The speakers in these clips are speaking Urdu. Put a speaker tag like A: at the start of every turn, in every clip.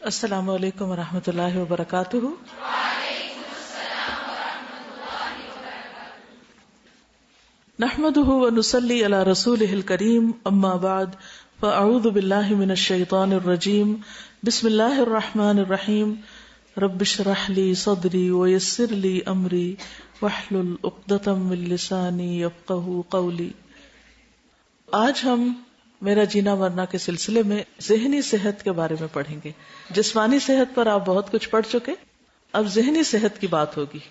A: السلام علیکم ورحمۃ اللہ وبرکاتہ۔ نحمده ونصلي على رسوله الكريم، اما بعد فاعوذ باللہ من الشیطان الرجیم، بسم اللہ الرحمن الرحیم، رب اشرح لي صدری ويسر لي امری واحلل عقدۃ من لسانی یفقهوا قولی۔ آج ہم میرا جینا مرنا کے سلسلے میں ذہنی صحت کے بارے میں پڑھیں گے۔ جسمانی صحت پر آپ بہت کچھ پڑھ چکے، اب ذہنی صحت کی بات ہوگی۔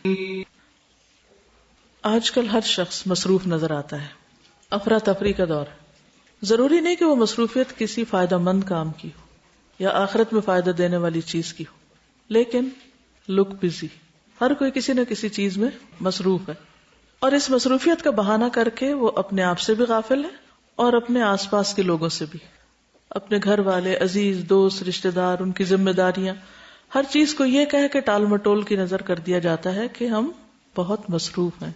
A: آج کل ہر شخص مصروف نظر آتا ہے، افراتفری کا دور۔ ضروری نہیں کہ وہ مصروفیت کسی فائدہ مند کام کی ہو یا آخرت میں فائدہ دینے والی چیز کی ہو، لیکن لک بزی، ہر کوئی کسی نہ کسی چیز میں مصروف ہے، اور اس مصروفیت کا بہانہ کر کے وہ اپنے آپ سے بھی غافل ہے اور اپنے آس پاس کے لوگوں سے بھی، اپنے گھر والے، عزیز، دوست، رشتہ دار، ان کی ذمہ داریاں، ہر چیز کو یہ کہہ کے ٹال مٹول کی نظر کر دیا جاتا ہے کہ ہم بہت مصروف ہیں۔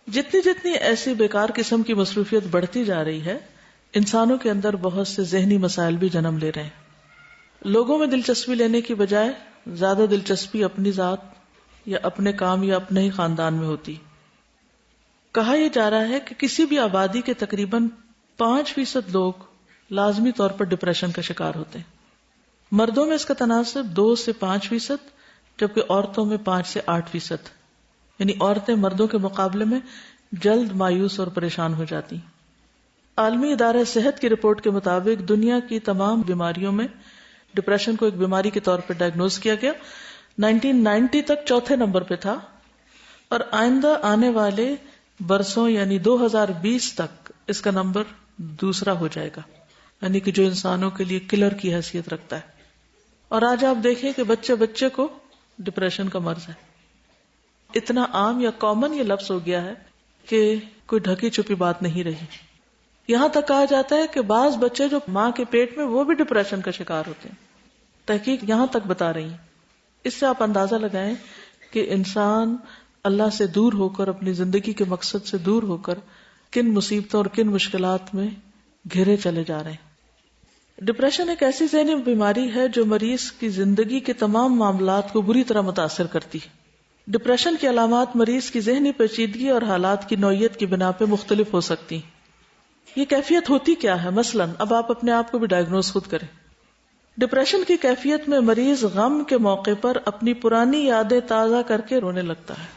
A: جتنی جتنی ایسی بیکار قسم کی مصروفیت بڑھتی جا رہی ہے، انسانوں کے اندر بہت سے ذہنی مسائل بھی جنم لے رہے ہیں۔ لوگوں میں دلچسپی لینے کی بجائے زیادہ دلچسپی اپنی ذات یا اپنے کام یا اپنے ہی خاندان میں ہوتی۔ کہا یہ جا رہا ہے کہ کسی بھی آبادی کے تقریباً 5% لوگ لازمی طور پر ڈپریشن کا شکار ہوتے ہیں۔ مردوں میں اس کا تناسب 2 سے 5%، جبکہ عورتوں میں 5 سے 8%، یعنی عورتیں مردوں کے مقابلے میں جلد مایوس اور پریشان ہو جاتی ہیں۔ عالمی ادارہ صحت کی رپورٹ کے مطابق دنیا کی تمام بیماریوں میں ڈپریشن کو ایک بیماری کے طور پر ڈائگنوز کیا گیا۔ 1990 تک چوتھے نمبر پہ تھا، اور آئندہ آنے والے برسوں یعنی 2020 تک اس کا نمبر دوسرا ہو جائے گا، یعنی کہ جو انسانوں کے لیے کلر کی حیثیت رکھتا ہے۔ اور آج آپ دیکھیں کہ بچے بچے کو ڈپریشن کا مرض ہے۔ اتنا عام یا کامن یہ لفظ ہو گیا ہے کہ کوئی ڈھکی چھپی بات نہیں رہی۔ یہاں تک کہا جاتا ہے کہ بعض بچے جو ماں کے پیٹ میں، وہ بھی ڈپریشن کا شکار ہوتے ہیں۔ تحقیق یہاں تک بتا رہی ہے۔ اس سے آپ اندازہ لگائیں کہ انسان اللہ سے دور ہو کر، اپنی زندگی کے مقصد سے دور ہو کر کن مصیبتوں اور کن مشکلات میں گھرے چلے جا رہے ہیں۔ ڈپریشن ایک ایسی ذہنی بیماری ہے جو مریض کی زندگی کے تمام معاملات کو بری طرح متاثر کرتی ہے۔ ڈپریشن کی علامات مریض کی ذہنی پیچیدگی اور حالات کی نوعیت کی بنا پہ مختلف ہو سکتی ہیں۔ یہ کیفیت ہوتی کیا ہے؟ مثلاً اب آپ اپنے آپ کو بھی ڈائگنوز خود کریں۔ ڈپریشن کی کیفیت میں مریض غم کے موقع پر اپنی پرانی یادیں تازہ کر کے رونے لگتا ہے۔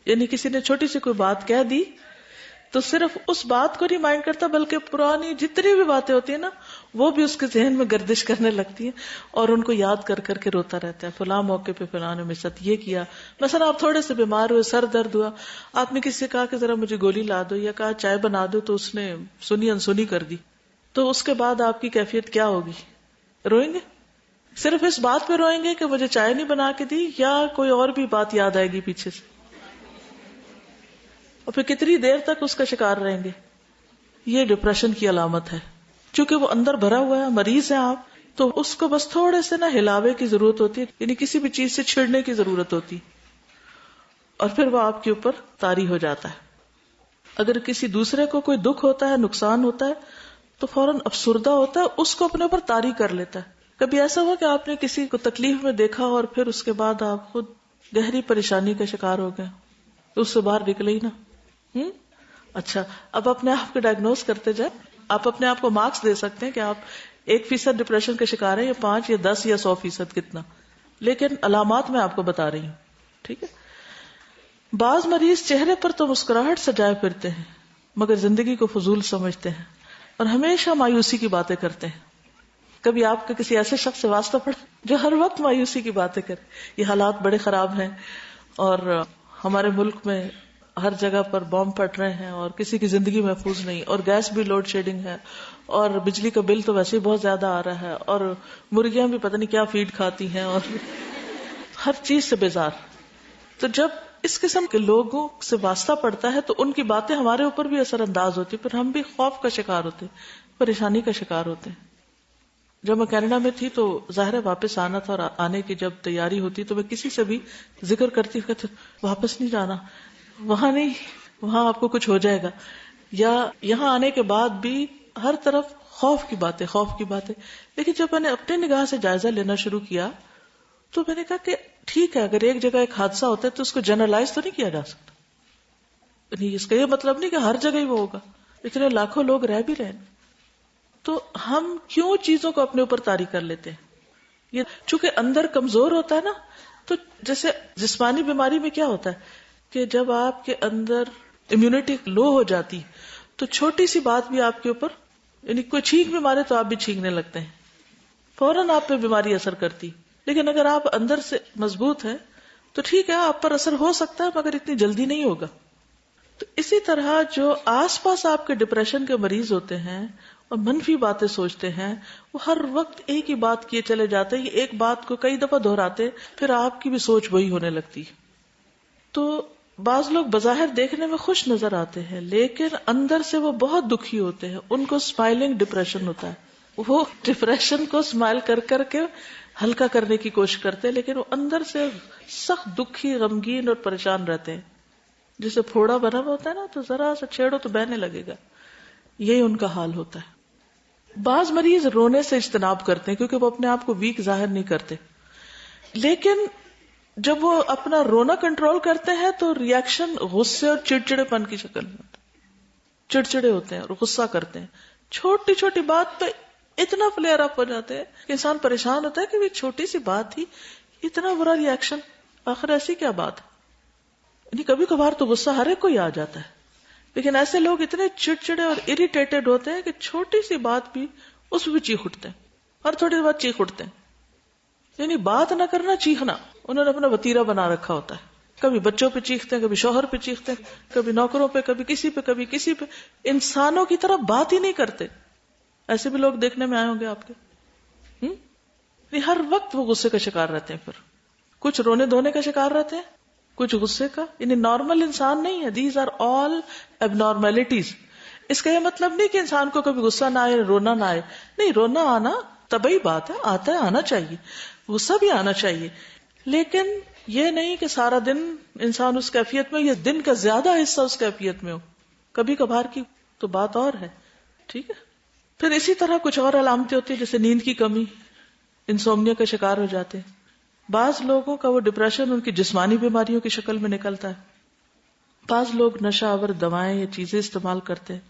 A: یعنی کسی نے چھوٹی سی کوئی بات کہہ دی تو صرف اس بات کو نہیں مائنڈ کرتا، بلکہ پرانی جتنی بھی باتیں ہوتی ہیں نا، وہ بھی اس کے ذہن میں گردش کرنے لگتی ہیں اور ان کو یاد کر کر کے روتا رہتا ہے۔ فلاں موقع پہ فلاں نے میرے ساتھ یہ کیا۔ مثلا آپ تھوڑے سے بیمار ہوئے، سر درد ہوا، آپ نے کسی سے کہا کہ ذرا مجھے گولی لا دو، یا کہا چائے بنا دو، تو اس نے سنی انسنی کر دی، تو اس کے بعد آپ کی کیفیت کیا ہوگی؟ روئیں گے؟ صرف اس بات پہ روئیں گے کہ مجھے چائے نہیں بنا کے دی، یا کوئی اور بھی بات یاد آئے گی پیچھے سے؟ اور پھر کتنی دیر تک اس کا شکار رہیں گے؟ یہ ڈپریشن کی علامت ہے۔ چونکہ وہ اندر بھرا ہوا ہے، مریض ہیں آپ، تو اس کو بس تھوڑے سے ہلاوے کی ضرورت ہوتی ہے، یعنی کسی بھی چیز سے چھڑنے کی ضرورت ہوتی، اور پھر وہ آپ کے اوپر طاری ہو جاتا ہے۔ اگر کسی دوسرے کو کوئی دکھ ہوتا ہے، نقصان ہوتا ہے، تو فوراً افسردہ ہوتا ہے، اس کو اپنے اوپر طاری کر لیتا ہے۔ کبھی ایسا ہوا کہ آپ نے کسی کو تکلیف میں دیکھا اور پھر اس کے بعد آپ خود گہری پریشانی کا شکار ہو گئے، اس سے باہر نکلے ہی نہ؟ اچھا، اب اپنے آپ کو ڈائگنوز کرتے جائیں۔ آپ اپنے آپ کو مارکس دے سکتے ہیں کہ آپ 1% ڈپریشن کا شکار ہے، یا 5 یا 10 یا 100%، کتنا، لیکن علامات میں آپ کو بتا رہی ہوں، ٹھیک ہے؟ بعض مریض چہرے پر تو مسکراہٹ سجائے پھرتے ہیں، مگر زندگی کو فضول سمجھتے ہیں اور ہمیشہ مایوسی کی باتیں کرتے ہیں۔ کبھی آپ کا کسی ایسے شخص سے واسطہ پڑا جو ہر وقت مایوسی کی باتیں کرے؟ یہ حالات بڑے خراب ہیں، اور ہمارے ملک میں ہر جگہ پر بم پھٹ رہے ہیں، اور کسی کی زندگی محفوظ نہیں، اور گیس بھی لوڈ شیڈنگ ہے، اور بجلی کا بل تو ویسے ہی بہت زیادہ آ رہا ہے، اور مرغیاں بھی پتہ نہیں کیا فیڈ کھاتی ہیں، اور ہر چیز سے بیزار۔ تو جب اس قسم کے لوگوں سے واسطہ پڑتا ہے تو ان کی باتیں ہمارے اوپر بھی اثر انداز ہوتی، پھر ہم بھی خوف کا شکار ہوتے، پریشانی کا شکار ہوتے ہیں۔ جب میں کینیڈا میں تھی تو ظاہر ہے واپس آنا تھا، اور آنے کی جب تیاری ہوتی تو میں کسی سے بھی ذکر کرتی کہ واپس نہیں جانا، وہاں نہیں، وہاں آپ کو کچھ ہو جائے گا۔ یا یہاں آنے کے بعد بھی ہر طرف خوف کی باتیں. لیکن جب میں نے اپنی نگاہ سے جائزہ لینا شروع کیا تو میں نے کہا کہ ٹھیک ہے، اگر ایک جگہ ایک حادثہ ہوتا ہے تو اس کو جنرلائز تو نہیں کیا جا سکتا. اس کا یہ مطلب نہیں کہ ہر جگہ ہی وہ ہوگا، اتنے لاکھوں لوگ رہ بھی رہے ہیں. تو ہم کیوں چیزوں کو اپنے اوپر طاری کر لیتے ہیں؟ یہ چونکہ اندر کمزور ہوتا ہے نا. تو جیسے جسمانی بیماری میں کیا ہوتا ہے کہ جب آپ کے اندر امیونٹی لو ہو جاتی تو چھوٹی سی بات بھی آپ کے اوپر، یعنی کوئی چھینک بھی مارے تو آپ بھی چھینکنے لگتے ہیں، فوراً آپ پہ بیماری اثر کرتی. لیکن اگر آپ اندر سے مضبوط ہیں تو ٹھیک ہے، آپ پر اثر ہو سکتا ہے مگر اتنی جلدی نہیں ہوگا. تو اسی طرح جو آس پاس آپ کے ڈپریشن کے مریض ہوتے ہیں اور منفی باتیں سوچتے ہیں، وہ ہر وقت ایک ہی بات کیے چلے جاتے ہیں، ایک بات کو کئی دفعہ دہراتے، پھر آپ کی بھی سوچ وہی ہونے لگتی. تو بعض لوگ بظاہر دیکھنے میں خوش نظر آتے ہیں لیکن اندر سے وہ بہت دکھی ہوتے ہیں. ان کو اسمائلنگ ڈپریشن ہوتا ہے. وہ ڈپریشن کو اسمائل کر کر کے ہلکا کرنے کی کوشش کرتے ہیں لیکن وہ اندر سے سخت دکھی، غمگین اور پریشان رہتے ہیں. جسے پھوڑا بنا ہوا ہوتا ہے نا، تو ذرا سا چھیڑو تو بہنے لگے گا. یہی ان کا حال ہوتا ہے. بعض مریض رونے سے اجتناب کرتے ہیں کیونکہ وہ اپنے آپ کو ویک ظاہر نہیں کرتے، لیکن جب وہ اپنا رونا کنٹرول کرتے ہیں تو ریئیکشن غصے اور چڑچڑے پن کی شکل میں ہوتا ہے. چڑچڑے ہوتے ہیں اور غصہ کرتے ہیں، چھوٹی چھوٹی بات پہ اتنا فلیئر اپ ہو جاتے ہیں کہ انسان پریشان ہوتا ہے کہ یہ چھوٹی سی بات تھی، اتنا برا ریئیکشن، آخر ایسی کیا بات ہے. یعنی کبھی کبھار تو غصہ ہر ایک کو ہی آ جاتا ہے، لیکن ایسے لوگ اتنے چڑچڑے اور اریٹیٹڈ ہوتے ہیں کہ چھوٹی سی بات بھی اس بھی چیخ اٹھتے ہیں، ہر تھوڑی دیر بعد چیخ اٹھتے ہیں. یعنی بات نہ کرنا، چیخنا انہوں نے اپنا وتیرہ بنا رکھا ہوتا ہے. کبھی بچوں پہ چیختے ہیں، کبھی شوہر پہ چیختے ہیں، کبھی نوکروں پہ، کبھی کسی پہ. انسانوں کی طرح بات ہی نہیں کرتے. ایسے بھی لوگ دیکھنے میں آئے ہوں گے آپ کے. ہر وقت وہ غصے کا شکار رہتے ہیں. پھر کچھ رونے دھونے کا شکار رہتے ہیں، کچھ غصے کا. یعنی نارمل انسان نہیں ہے. دیز آر آل اب نارملٹیز. اس کا یہ مطلب نہیں کہ انسان کو کبھی غصہ نہ آئے، رونا نہ آئے. نہیں، رونا آنا طبعی بات ہے، آتا ہے، آنا چاہیے. غصہ بھی آنا چاہیے، لیکن یہ نہیں کہ سارا دن انسان اس کیفیت میں، یا دن کا زیادہ حصہ اس کیفیت میں ہو. کبھی کبھار کی تو بات اور ہے. ٹھیک ہے. پھر اسی طرح کچھ اور علامتیں ہوتی ہیں جیسے نیند کی کمی، انسومنیا کا شکار ہو جاتے ہیں. بعض لوگوں کا وہ ڈپریشن ان کی جسمانی بیماریوں کی شکل میں نکلتا ہے. بعض لوگ نشہ آور دوائیں یا چیزیں استعمال کرتے ہیں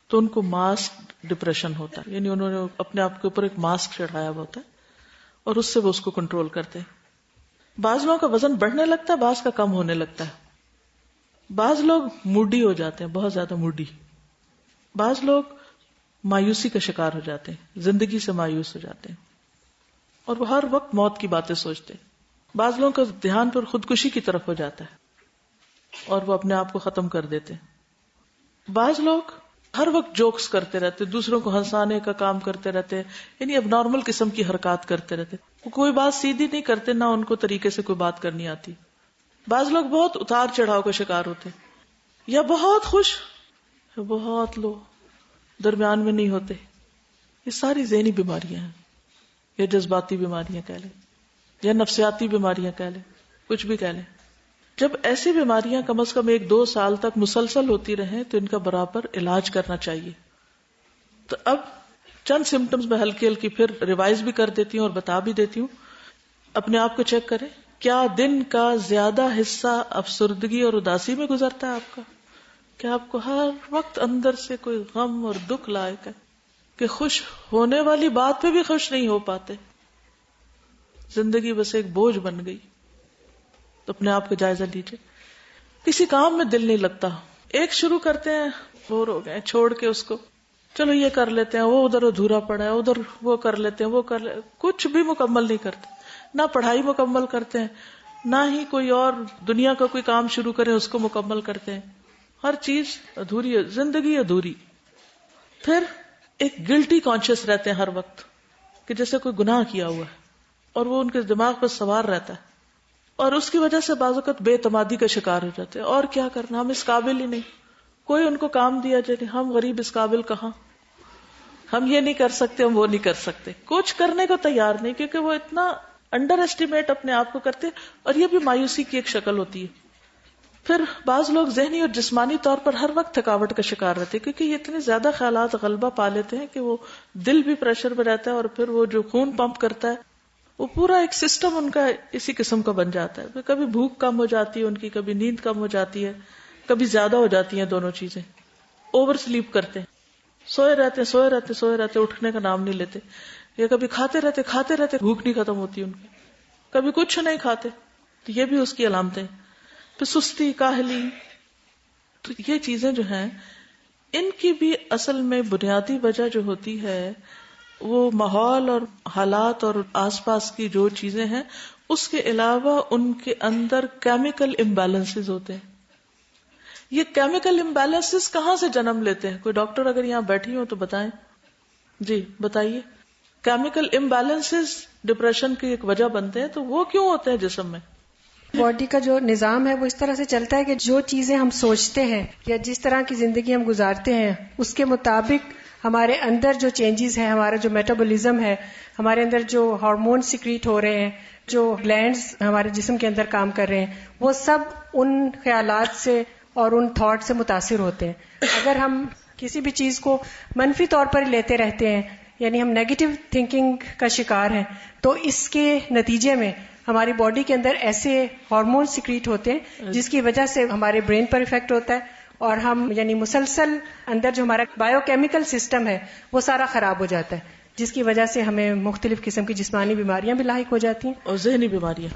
A: تو ان کو ماسک ڈپریشن ہوتا ہے. یعنی انہوں نے اپنے آپ کے اوپر ایک ماسک چڑھایا ہوا ہوتا ہے اور اس سے وہ اس کو کنٹرول کرتے ہیں. بعض لوگوں کا وزن بڑھنے لگتا ہے، بعض کا کم ہونے لگتا ہے. بعض لوگ موڈی ہو جاتے ہیں، بہت زیادہ موڈی. بعض لوگ مایوسی کا شکار ہو جاتے ہیں، زندگی سے مایوس ہو جاتے ہیں اور وہ ہر وقت موت کی باتیں سوچتے ہیں. بعض لوگوں کا دھیان پر خودکشی کی طرف ہو جاتا ہے اور وہ اپنے آپ کو ختم کر دیتے ہیں. بعض لوگ ہر وقت جوکس کرتے رہتے، دوسروں کو ہنسانے کا کام کرتے رہتے، یعنی اب نارمل قسم کی حرکات کرتے رہتے. وہ کوئی بات سیدھی نہیں کرتے، نہ ان کو طریقے سے کوئی بات کرنی آتی. بعض لوگ بہت اتار چڑھاؤ کا شکار ہوتے، یا بہت خوش یا بہت لو، درمیان میں نہیں ہوتے. یہ ساری ذہنی بیماریاں ہیں، یا جذباتی بیماریاں کہہ لیں، یا نفسیاتی بیماریاں کہہ لیں، کچھ بھی کہہ لیں. جب ایسی بیماریاں کم از کم 1-2 سال تک مسلسل ہوتی رہیں تو ان کا برابر علاج کرنا چاہیے. تو اب چند سمٹمز میں ہلکی ہلکی پھر ریوائز بھی کر دیتی ہوں اور بتا بھی دیتی ہوں. اپنے آپ کو چیک کریں، کیا دن کا زیادہ حصہ افسردگی اور اداسی میں گزرتا ہے آپ کا؟ کیا آپ کو ہر وقت اندر سے کوئی غم اور دکھ لائق ہے کہ خوش ہونے والی بات پہ بھی خوش نہیں ہو پاتے؟ زندگی بس ایک بوجھ بن گئی. تو اپنے آپ کو جائزہ لیجیے. کسی کام میں دل نہیں لگتا، ایک شروع کرتے ہیں، بور ہو گئے، چھوڑ کے اس کو، چلو یہ کر لیتے ہیں، وہ ادھر ادھورا پڑا ہے، ادھر وہ کر لیتے ہیں، کچھ بھی مکمل نہیں کرتے. نہ پڑھائی مکمل کرتے ہیں، نہ ہی کوئی اور دنیا کا کوئی کام شروع کریں اس کو مکمل کرتے ہیں. ہر چیز ادھوری ہے، زندگی ادھوری. پھر ایک گلٹی کانشیس رہتے ہیں ہر وقت کہ جیسے کوئی گناہ کیا ہوا ہے اور وہ ان کے دماغ پر سوار رہتا ہے، اور اس کی وجہ سے بعض اوقات بے اعتمادی کا شکار ہو جاتے ہیں. اور کیا کرنا، ہم اس قابل ہی نہیں. کوئی ان کو کام دیا جائے، ہم غریب اس قابل کہاں، ہم یہ نہیں کر سکتے، ہم وہ نہیں کر سکتے. کچھ کرنے کو تیار نہیں، کیونکہ وہ اتنا انڈر ایسٹیمیٹ اپنے آپ کو کرتے. اور یہ بھی مایوسی کی ایک شکل ہوتی ہے. پھر بعض لوگ ذہنی اور جسمانی طور پر ہر وقت تھکاوٹ کا شکار رہتے ہیں، کیونکہ یہ اتنے زیادہ خیالات غلبہ پا لیتے ہیں کہ وہ دل بھی پریشر میں رہتا ہے، اور پھر وہ جو خون پمپ کرتا ہے وہ پورا ایک سسٹم ان کا اسی قسم کا بن جاتا ہے. کبھی بھوک کم ہو جاتی ہے ان کی، کبھی نیند کم ہو جاتی ہے، کبھی زیادہ ہو جاتی ہیں دونوں چیزیں. اوور سلیپ کرتے ہیں، سوئے رہتے اٹھنے کا نام نہیں لیتے، یا کبھی کھاتے رہتے بھوک نہیں ختم ہوتی ان کی، کبھی کچھ نہیں کھاتے. تو یہ بھی اس کی علامتیں. پھر سستی، کاہلی. تو یہ چیزیں جو ہیں ان کی بھی اصل میں بنیادی وجہ جو ہوتی ہے وہ ماحول اور حالات اور آس پاس کی جو چیزیں ہیں اس کے علاوہ ان کے اندر کیمیکل امبیلنسز ہوتے ہیں. یہ کیمیکل امبیلنسز کہاں سے جنم لیتے ہیں؟ کوئی ڈاکٹر اگر یہاں بیٹھی ہو تو بتائیں. جی بتائیے. کیمیکل امبیلنسز ڈپریشن کی ایک وجہ بنتے ہیں، تو وہ کیوں ہوتے ہیں جسم میں؟
B: باڈی کا جو نظام ہے وہ اس طرح سے چلتا ہے کہ جو چیزیں ہم سوچتے ہیں یا جس طرح کی زندگی ہم گزارتے ہیں اس کے مطابق ہمارے اندر جو چینجز ہیں، ہمارا جو میٹابولزم ہے، ہمارے اندر جو ہارمون سیکریٹ ہو رہے ہیں، جو گلینڈز ہمارے جسم کے اندر کام کر رہے ہیں، وہ سب ان خیالات سے اور ان تھاٹ سے متاثر ہوتے ہیں. اگر ہم کسی بھی چیز کو منفی طور پر لیتے رہتے ہیں، یعنی ہم نیگیٹو تھنکنگ کا شکار ہیں، تو اس کے نتیجے میں ہماری باڈی کے اندر ایسے ہارمون سیکریٹ ہوتے ہیں جس کی وجہ سے ہمارے برین پر افیکٹ ہوتا ہے، اور ہم یعنی مسلسل اندر جو ہمارا بایو کیمیکل سسٹم ہے وہ سارا خراب ہو جاتا ہے، جس کی وجہ سے ہمیں مختلف قسم کی جسمانی بیماریاں بھی لاحق ہو جاتی ہیں
A: اور ذہنی بیماریاں.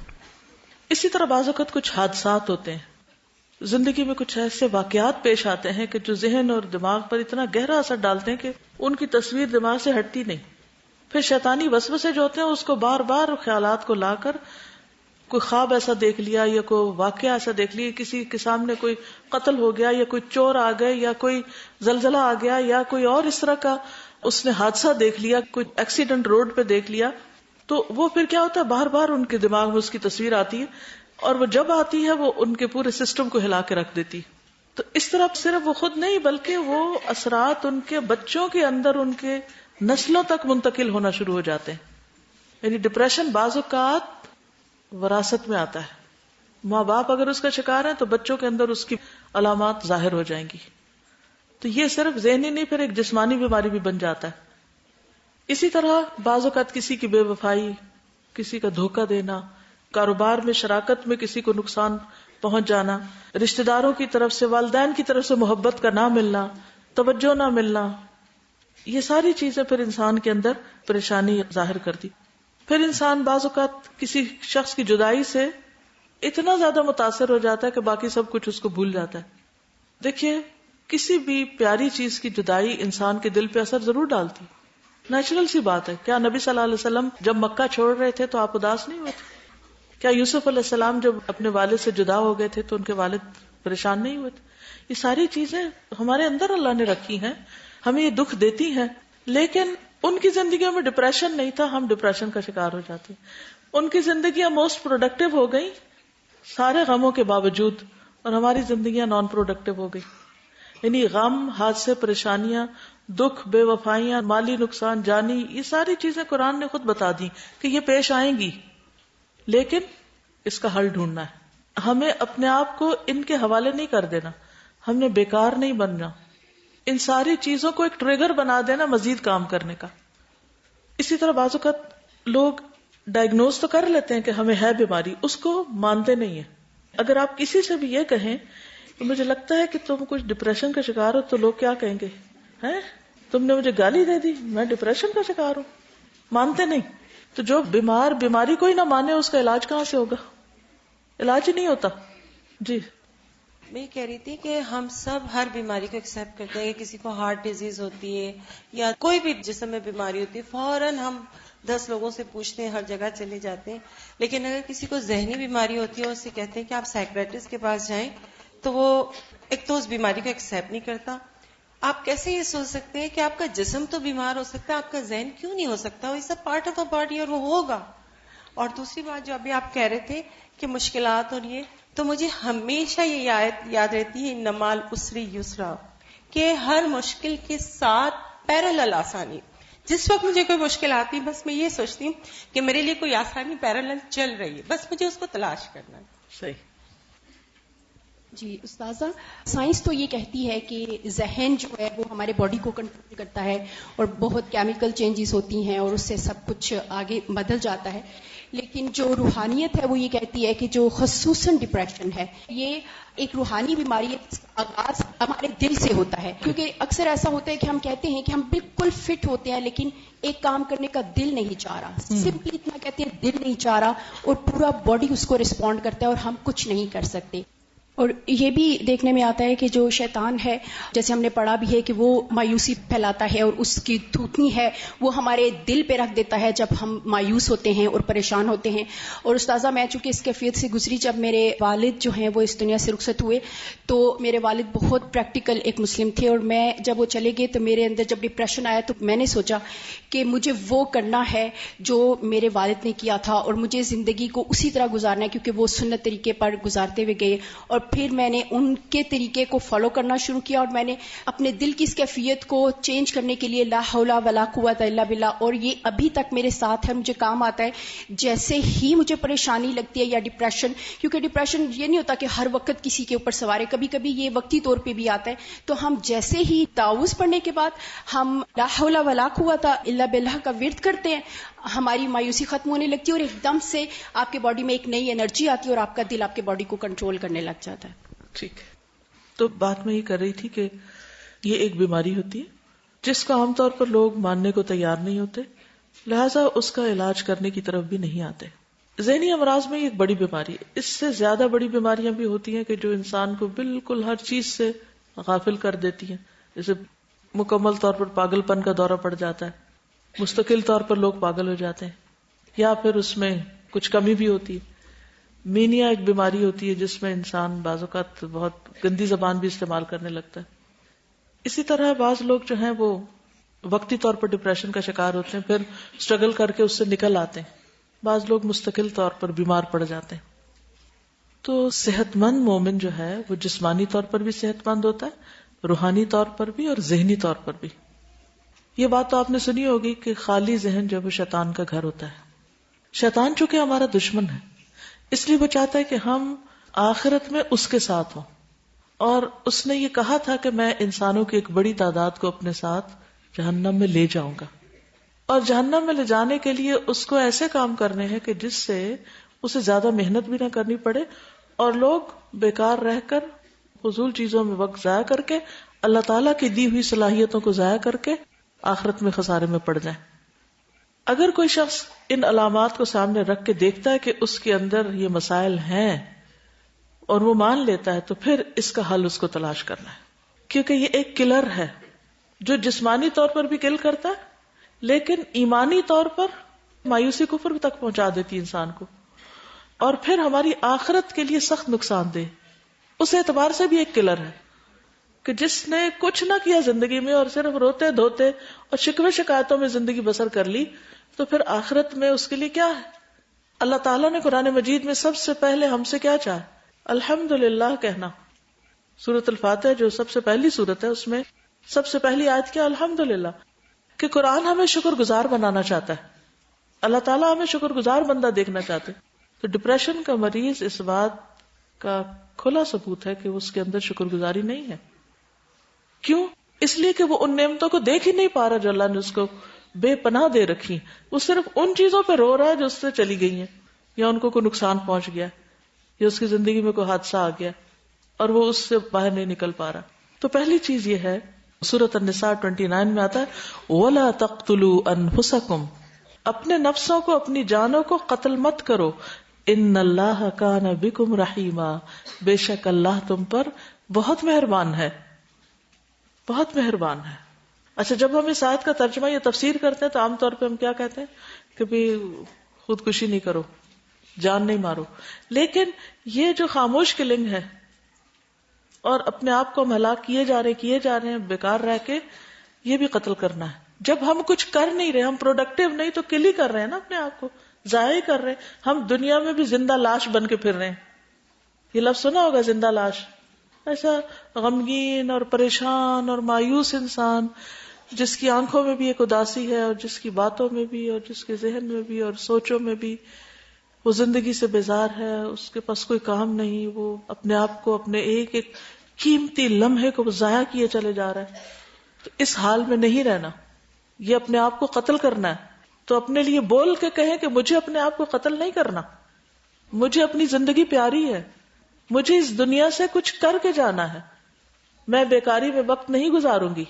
A: اسی طرح بعض اوقات کچھ حادثات ہوتے ہیں زندگی میں، کچھ ایسے واقعات پیش آتے ہیں کہ جو ذہن اور دماغ پر اتنا گہرا اثر ڈالتے ہیں کہ ان کی تصویر دماغ سے ہٹتی نہیں. پھر شیطانی وسوسے جو ہوتے ہیں اس کو بار بار خیالات کو لا کر کوئی خواب ایسا دیکھ لیا یا کوئی واقعہ ایسا دیکھ لیا، کسی کے سامنے کوئی قتل ہو گیا یا کوئی چور آ گئے یا کوئی زلزلہ آ گیا یا کوئی اور اس طرح کا اس نے حادثہ دیکھ لیا، کوئی ایکسیڈنٹ روڈ پہ دیکھ لیا، تو وہ پھر کیا ہوتا ہے بار بار ان کے دماغ میں اس کی تصویر آتی ہے، اور وہ جب آتی ہے وہ ان کے پورے سسٹم کو ہلا کے رکھ دیتی. تو اس طرح صرف وہ خود نہیں بلکہ وہ اثرات ان کے بچوں کے اندر، ان کے نسلوں تک منتقل ہونا شروع ہو جاتے ہیں. یعنی ڈپریشن بعض اوقات وراثت میں آتا ہے. ماں باپ اگر اس کا شکار ہیں تو بچوں کے اندر اس کی علامات ظاہر ہو جائیں گی. تو یہ صرف ذہنی نہیں، پھر ایک جسمانی بیماری بھی بن جاتا ہے. اسی طرح بعض اوقات کسی کی بے وفائی، کسی کا دھوکہ دینا، کاروبار میں شراکت میں کسی کو نقصان پہنچ جانا، رشتہ داروں کی طرف سے، والدین کی طرف سے محبت کا نہ ملنا، توجہ نہ ملنا، یہ ساری چیزیں پھر انسان کے اندر پریشانی ظاہر کرتی. پھر انسان بعض اوقات کسی شخص کی جدائی سے اتنا زیادہ متاثر ہو جاتا ہے کہ باقی سب کچھ اس کو بھول جاتا ہے. دیکھیے کسی بھی پیاری چیز کی جدائی انسان کے دل پہ اثر ضرور ڈالتی، نیچرل سی بات ہے. کیا نبی صلی اللہ علیہ وسلم جب مکہ چھوڑ رہے تھے تو آپ اداس نہیں ہوئے تھے؟ کیا یوسف علیہ السلام جب اپنے والد سے جدا ہو گئے تھے تو ان کے والد پریشان نہیں ہوئے تھے؟ یہ ساری چیزیں ہمارے اندر اللہ نے رکھی ہیں، ہمیں یہ دکھ دیتی ہیں، لیکن ان کی زندگیوں میں ڈپریشن نہیں تھا، ہم ڈپریشن کا شکار ہو جاتے. ان کی زندگیاں موسٹ پروڈکٹیو ہو گئی سارے غموں کے باوجود، اور ہماری زندگیاں نان پروڈکٹیو ہو گئی. یعنی غم، حادثے، پریشانیاں، دکھ، بے وفائیاں، مالی نقصان، جانی، یہ ساری چیزیں قرآن نے خود بتا دی کہ یہ پیش آئیں گی، لیکن اس کا حل ڈھونڈنا ہے. ہمیں اپنے آپ کو ان کے حوالے نہیں کر دینا، ہم نے بیکار نہیں بننا، ان ساری چیزوں کو ایک ٹریگر بنا دینا مزید کام کرنے کا. اسی طرح بعض اوقات لوگ ڈائگنوز تو کر لیتے ہیں کہ ہمیں ہے بیماری، اس کو مانتے نہیں ہیں. اگر آپ کسی سے بھی یہ کہیں کہ مجھے لگتا ہے کہ تم کچھ ڈپریشن کا شکار ہو، تو لوگ کیا کہیں گے؟ ہیں تم نے مجھے گالی دے دی، میں ڈپریشن کا شکار ہوں. مانتے نہیں. تو جو بیمار بیماری کو ہی نہ مانے اس کا علاج کہاں سے ہوگا؟ علاج ہی نہیں ہوتا. جی
C: میں یہ کہہ رہی تھی کہ ہم سب ہر بیماری کو ایکسیپٹ کرتے ہیں. کسی کو ہارٹ ڈیزیز ہوتی ہے یا کوئی بھی جسم میں بیماری ہوتی ہے، فوراً ہم 10 لوگوں سے پوچھتے ہیں، ہر جگہ چلے جاتے ہیں. لیکن اگر کسی کو ذہنی بیماری ہوتی ہے اور اسے کہتے ہیں کہ آپ سائیکریٹسٹ کے پاس جائیں، تو وہ ایک تو اس بیماری کو ایکسیپٹ نہیں کرتا. آپ کیسے یہ سوچ سکتے ہیں کہ آپ کا جسم تو بیمار ہو سکتا ہے، آپ کا ذہن کیوں نہیں ہو سکتا؟ وہ سب پارٹ آف اے باڈی اور وہ ہوگا. اور دوسری بات جو ابھی آپ کہہ رہے تھے کہ مشکلات اور یہ، تو مجھے ہمیشہ یہ یاد رہتی ہے نمال اسری یسرا، کہ ہر مشکل کے ساتھ پیرالل آسانی. جس وقت مجھے کوئی مشکل آتی بس میں یہ سوچتی ہوں کہ میرے لیے کوئی آسانی پیرالل چل رہی ہے، بس مجھے اس کو تلاش کرنا ہے.
A: صحیح.
D: جی استاذہ، سائنس تو یہ کہتی ہے کہ ذہن جو ہے وہ ہمارے باڈی کو کنٹرول کرتا ہے اور بہت کیمیکل چینجز ہوتی ہیں اور اس سے سب کچھ آگے بدل جاتا ہے، لیکن جو روحانیت ہے وہ یہ کہتی ہے کہ جو خصوصاً ڈپریشن ہے یہ ایک روحانی بیماری ہے جس کا آغاز ہمارے دل سے ہوتا ہے. کیونکہ اکثر ایسا ہوتا ہے کہ ہم کہتے ہیں کہ ہم بالکل فٹ ہوتے ہیں لیکن ایک کام کرنے کا دل نہیں چاہ رہا، سمپلی اتنا کہتے ہیں دل نہیں چاہ رہا اور پورا باڈی اس کو رسپونڈ کرتا ہے اور ہم کچھ نہیں کر سکتے. اور یہ بھی دیکھنے میں آتا ہے کہ جو شیطان ہے، جیسے ہم نے پڑھا بھی ہے کہ وہ مایوسی پھیلاتا ہے اور اس کی تھوتنی ہے وہ ہمارے دل پہ رکھ دیتا ہے جب ہم مایوس ہوتے ہیں اور پریشان ہوتے ہیں. اور استاذہ میں چونکہ اس کیفیت سے گزری، جب میرے والد جو ہیں وہ اس دنیا سے رخصت ہوئے تو میرے والد بہت پریکٹیکل ایک مسلم تھے، اور میں جب وہ چلے گئے تو میرے اندر جب ڈپریشن آیا تو میں نے سوچا کہ مجھے وہ کرنا ہے جو میرے والد نے کیا تھا اور مجھے زندگی کو اسی طرح گزارنا ہے، کیونکہ وہ سنت طریقے پر گزارتے ہوئے گئے. اور پھر میں نے ان کے طریقے کو فالو کرنا شروع کیا اور میں نے اپنے دل کی اس کیفیت کو چینج کرنے کے لیے لا حول ولا قوت الا باللہ، اور یہ ابھی تک میرے ساتھ ہے، مجھے کام آتا ہے. جیسے ہی مجھے پریشانی لگتی ہے یا ڈپریشن، کیونکہ ڈپریشن یہ نہیں ہوتا کہ ہر وقت کسی کے اوپر سوار ہے، کبھی کبھی یہ وقتی طور پہ بھی آتا ہے، تو ہم جیسے ہی تعوذ پڑھنے کے بعد ہم لا حول ولا قوت الا باللہ کا ورد کرتے ہیں، ہماری مایوسی ختم ہونے لگتی ہے اور ایک دم سے آپ کے باڈی میں ایک نئی انرجی آتی ہے اور آپ کا دل آپ کے باڈی کو کنٹرول کرنے لگ جاتا ہے.
A: ٹھیک ہے، تو بات میں یہ کر رہی تھی کہ یہ ایک بیماری ہوتی ہے جس کو عام طور پر لوگ ماننے کو تیار نہیں ہوتے، لہذا اس کا علاج کرنے کی طرف بھی نہیں آتے. ذہنی امراض میں یہ ایک بڑی بیماری ہے. اس سے زیادہ بڑی بیماریاں بھی ہوتی ہیں کہ جو انسان کو بالکل ہر چیز سے غافل کر دیتی ہیں، جیسے مکمل طور پر پاگل پن کا دورہ پڑ جاتا ہے، مستقل طور پر لوگ پاگل ہو جاتے ہیں، یا پھر اس میں کچھ کمی بھی ہوتی ہے. مینیا ایک بیماری ہوتی ہے جس میں انسان بعض اوقات بہت گندی زبان بھی استعمال کرنے لگتا ہے. اسی طرح بعض لوگ جو ہیں وہ وقتی طور پر ڈپریشن کا شکار ہوتے ہیں، پھر اسٹرگل کر کے اس سے نکل آتے ہیں. بعض لوگ مستقل طور پر بیمار پڑ جاتے ہیں. تو صحت مند مومن جو ہے وہ جسمانی طور پر بھی صحت مند ہوتا ہے، روحانی طور پر بھی اور ذہنی طور پر بھی. یہ بات تو آپ نے سنی ہوگی کہ خالی ذہن جو ہے شیطان کا گھر ہوتا ہے. شیطان چونکہ ہمارا دشمن ہے، اس لیے وہ چاہتا ہے کہ ہم آخرت میں اس کے ساتھ ہوں، اور اس نے یہ کہا تھا کہ میں انسانوں کی ایک بڑی تعداد کو اپنے ساتھ جہنم میں لے جاؤں گا. اور جہنم میں لے جانے کے لیے اس کو ایسے کام کرنے ہیں کہ جس سے اسے زیادہ محنت بھی نہ کرنی پڑے اور لوگ بیکار رہ کر فضول چیزوں میں وقت ضائع کر کے اللہ تعالیٰ کی دی ہوئی صلاحیتوں کو ضائع کر کے آخرت میں خسارے میں پڑ جائیں. اگر کوئی شخص ان علامات کو سامنے رکھ کے دیکھتا ہے کہ اس کے اندر یہ مسائل ہیں اور وہ مان لیتا ہے تو پھر اس کا حل اس کو تلاش کرنا ہے، کیونکہ یہ ایک کلر ہے جو جسمانی طور پر بھی کل کرتا ہے لیکن ایمانی طور پر مایوسی کفر تک پہنچا دیتی انسان کو، اور پھر ہماری آخرت کے لیے سخت نقصان دہ. اس اعتبار سے بھی ایک کلر ہے کہ جس نے کچھ نہ کیا زندگی میں اور صرف روتے دھوتے اور شکوے شکایتوں میں زندگی بسر کر لی، تو پھر آخرت میں اس کے لیے کیا ہے؟ اللہ تعالیٰ نے قرآن مجید میں سب سے پہلے ہم سے کیا چاہا؟ الحمدللہ کہنا. سورۃ الفاتحہ جو سب سے پہلی سورت ہے اس میں سب سے پہلی آیت کیا؟ الحمدللہ. کہ قرآن ہمیں شکر گزار بنانا چاہتا ہے، اللہ تعالیٰ ہمیں شکر گزار بندہ دیکھنا چاہتے. تو ڈپریشن کا مریض اس بات کا کھلا ثبوت ہے کہ اس کے اندر شکر گزاری نہیں ہے. کیوں؟ اس لیے کہ وہ ان نعمتوں کو دیکھ ہی نہیں پا رہا جو اللہ نے اس کو بے پناہ دے رکھی. وہ صرف ان چیزوں پہ رو رہا ہے جو اس سے چلی گئی ہیں، یا ان کو کوئی نقصان پہنچ گیا، یا اس کی زندگی میں کوئی حادثہ آ گیا اور وہ اس سے باہر نہیں نکل پا رہا. تو پہلی چیز یہ ہے، سورۃ النساء 29 میں آتا ہے وَلَا تَقْتُلُوا أَنفُسَكُمْ، اپنے نفسوں کو، اپنی جانوں کو قتل مت کرو. ان اللہ کان بکم رحیما، بے شک اللہ تم پر بہت مہربان ہے، بہت مہربان ہے. اچھا، جب ہم اس آیت کا ترجمہ یا تفسیر کرتے ہیں تو عام طور پہ ہم کیا کہتے ہیں کہ بھی خودکشی نہیں کرو، جان نہیں مارو. لیکن یہ جو خاموش کلنگ ہے اور اپنے آپ کو ہم ہلاک کیے جا رہے ہیں بیکار رہ کے، یہ بھی قتل کرنا ہے. جب ہم کچھ کر نہیں رہے، ہم پروڈکٹیو نہیں، تو کل ہی کر رہے ہیں نا، اپنے آپ کو ضائع کر رہے ہیں. ہم دنیا میں بھی زندہ لاش بن کے پھر رہے ہیں. یہ لفظ سنا ہوگا، زندہ لاش. ایسا غمگین اور پریشان اور مایوس انسان جس کی آنکھوں میں بھی ایک اداسی ہے اور جس کی باتوں میں بھی اور جس کے ذہن میں بھی اور سوچوں میں بھی وہ زندگی سے بیزار ہے، اس کے پاس کوئی کام نہیں، وہ اپنے آپ کو، اپنے ایک ایک قیمتی لمحے کو ضائع کیے چلے جا رہا ہے. تو اس حال میں نہیں رہنا، یہ اپنے آپ کو قتل کرنا ہے. تو اپنے لیے بول کے کہیں کہ مجھے اپنے آپ کو قتل نہیں کرنا، مجھے اپنی زندگی پیاری ہے، مجھے اس دنیا سے کچھ کر کے جانا ہے، میں بیکاری میں وقت نہیں گزاروں گی،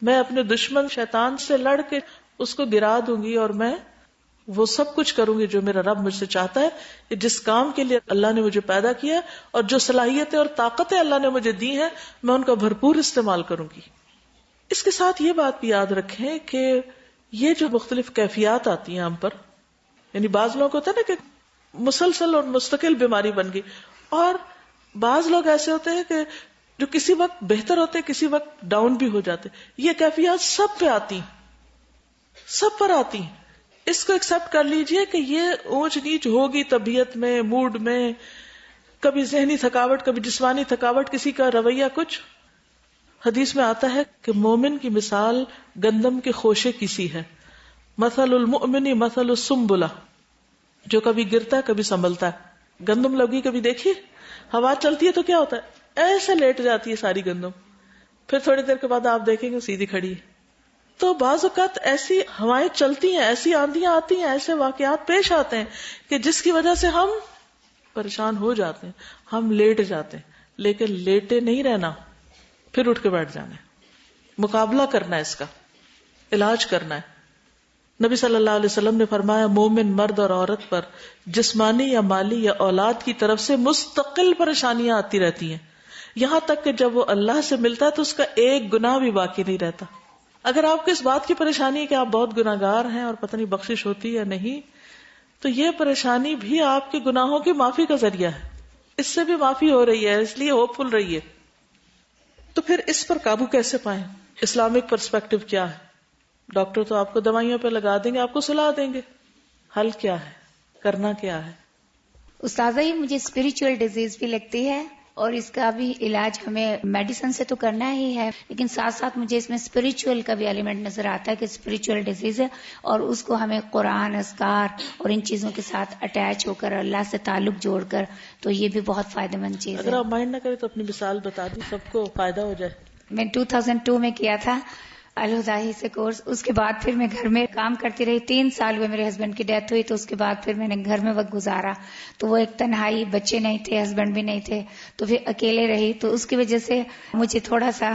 A: میں اپنے دشمن شیطان سے لڑ کے اس کو گرا دوں گی، اور میں وہ سب کچھ کروں گی جو میرا رب مجھ سے چاہتا ہے کہ جس کام کے لیے اللہ نے مجھے پیدا کیا ہے اور جو صلاحیتیں اور طاقتیں اللہ نے مجھے دی ہیں میں ان کا بھرپور استعمال کروں گی. اس کے ساتھ یہ بات بھی یاد رکھیں کہ یہ جو مختلف کیفیات آتی ہیں ہم پر، یعنی بعض لوگ ہوتا ہے نا کہ مسلسل اور مستقل بیماری بن گئی، اور بعض لوگ ایسے ہوتے ہیں کہ جو کسی وقت بہتر ہوتے ہیں، کسی وقت ڈاؤن بھی ہو جاتے. یہ کیفیات سب پہ آتی ہیں، سب پر آتی ہیں. اس کو ایکسپٹ کر لیجئے کہ یہ اونچ نیچ ہوگی طبیعت میں، موڈ میں، کبھی ذہنی تھکاوٹ، کبھی جسمانی تھکاوٹ، کسی کا رویہ کچھ. حدیث میں آتا ہے کہ مومن کی مثال گندم کے خوشے کی سی ہے. مثل المؤمن مثل السنبلہ، جو کبھی گرتا ہے کبھی سنبھلتا ہے. گندم لگی کبھی دیکھی، ہوا چلتی ہے تو کیا ہوتا ہے، ایسے لیٹ جاتی ہے ساری گندم، پھر تھوڑی دیر کے بعد آپ دیکھیں گے سیدھی کھڑی ہے. تو بعض اوقات ایسی ہوائیں چلتی ہیں، ایسی آندیاں آتی ہیں، ایسے واقعات پیش آتے ہیں کہ جس کی وجہ سے ہم پریشان ہو جاتے ہیں، ہم لیٹ جاتے ہیں. لیکن لیٹے نہیں رہنا، پھر اٹھ کے بیٹھ جانا ہے، مقابلہ کرنا ہے، اس کا علاج کرنا ہے. نبی صلی اللہ علیہ وسلم نے فرمایا مومن مرد اور عورت پر جسمانی یا مالی یا اولاد کی طرف سے مستقل پریشانیاں آتی رہتی ہیں، یہاں تک کہ جب وہ اللہ سے ملتا ہے تو اس کا ایک گناہ بھی باقی نہیں رہتا. اگر آپ کو اس بات کی پریشانی ہے کہ آپ بہت گناہگار ہیں اور پتہ نہیں بخشش ہوتی یا نہیں، تو یہ پریشانی بھی آپ کے گناہوں کی معافی کا ذریعہ ہے، اس سے بھی معافی ہو رہی ہے، اس لیے ہوپ فل رہی ہے. تو پھر اس پر قابو کیسے پائیں؟ اسلامک پرسپیکٹو کیا ہے؟ ڈاکٹر تو آپ کو دوائیوں پہ لگا دیں گے، آپ کو صلاح دیں گے. حل کیا ہے؟ کرنا کیا ہے؟
E: استاذہ یہ مجھے اسپریچول ڈیزیز بھی لگتی ہے، اور اس کا بھی علاج ہمیں میڈیسن سے تو کرنا ہی ہے، لیکن ساتھ ساتھ مجھے اس میں اسپریچول کا بھی ایلیمنٹ نظر آتا ہے کہ اسپریچول ڈیزیز ہے، اور اس کو ہمیں قرآن، اذکار اور ان چیزوں کے ساتھ اٹیچ ہو کر اللہ سے تعلق جوڑ کر، تو یہ بھی بہت فائدہ مند چیز ہے.
A: اگر آپ مائنڈ نہ کریں تو اپنی مثال بتا دیں، سب کو فائدہ ہو جائے.
E: میں 2002 میں کیا تھا الہدائی سے کورس، اس کے بعد پھر میں گھر میں کام کرتی رہی. 3 سال ہوئے میرے ہسبینڈ کی ڈیتھ ہوئی، تو اس کے بعد پھر میں نے گھر میں وقت گزارا، تو وہ ایک تنہائی، بچے نہیں تھے، ہسبینڈ بھی نہیں تھے، تو پھر اکیلے رہی. تو اس کی وجہ سے مجھے تھوڑا سا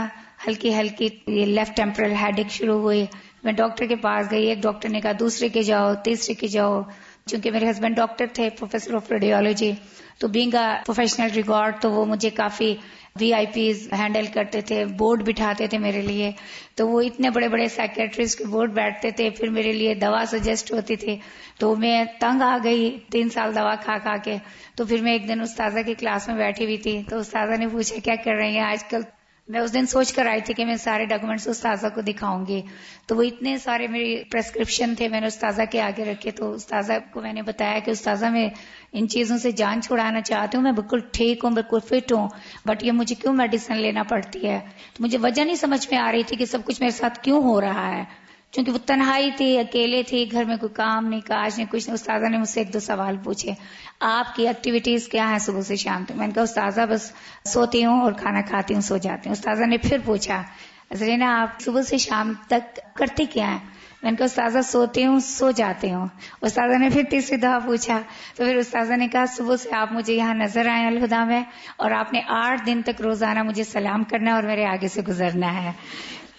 E: ہلکی یہ لیفٹ ٹیمپرل ہیڈیک شروع ہوئی. میں ڈاکٹر کے پاس گئی، ایک ڈاکٹر نے کہا دوسرے کے جاؤ، تیسرے کے جاؤ. چونکہ میرے ہسبینڈ ڈاکٹر تھے، پروفیسر آف ریڈیولوجی، تو بینگ اے پروفیشنل ریگارڈ تو وہ مجھے کافی VIP ہینڈل کرتے تھے، بورڈ بٹھاتے تھے میرے لیے. تو وہ اتنے بڑے بڑے سائکیٹرسٹ کے بورڈ بیٹھتے تھے، پھر میرے لیے دوا سجیسٹ ہوتی تھی. تو میں تنگ آ گئی 3 سال دوا کھا کھا کے. تو پھر میں ایک دن استاذہ کی کلاس میں بیٹھی ہوئی تھی، تو استاذہ نے پوچھا کیا کر رہی ہیں آج کل. میں اس دن سوچ کر آئی تھی کہ میں سارے ڈاکومنٹس استاذہ کو دکھاؤں گی. تو وہ اتنے سارے میری پرسکرپشن تھے، میں نے استاذہ کے آگے رکھے. تو استاذہ کو میں نے بتایا کہ استاذہ میں ان چیزوں سے جان چھڑانا چاہتی ہوں، میں بالکل ٹھیک ہوں، بالکل فٹ ہوں، بٹ یہ مجھے کیوں میڈیسن لینا پڑتی ہے. تو مجھے وجہ نہیں سمجھ میں آ رہی تھی کہ سب کچھ میرے ساتھ کیوں ہو رہا ہے، کیونکہ وہ تنہائی تھی، اکیلے تھی، گھر میں کوئی کام نہیں، کاج نہیں، کچھ نہیں. استاذہ نے مجھ سے 1-2 سوال پوچھے، آپ کی ایکٹیویٹیز کیا ہیں صبح سے شام تک؟ میں نے کہا استاذہ بس سوتی ہوں اور کھانا کھاتی ہوں، سو جاتی ہوں. استاذہ نے پھر پوچھا زرینا آپ صبح سے شام تک کرتی کیا ہیں؟ میں نے کہا استاذہ سوتی ہوں، سو جاتی ہوں. استاذہ نے پھر تیسری دفعہ پوچھا، تو پھر استاذہ نے کہا صبح سے آپ مجھے یہاں نظر آئے الہدا میں، اور آپ نے 8 دن تک روزانہ مجھے سلام کرنا ہے اور میرے آگے سے گزرنا ہے.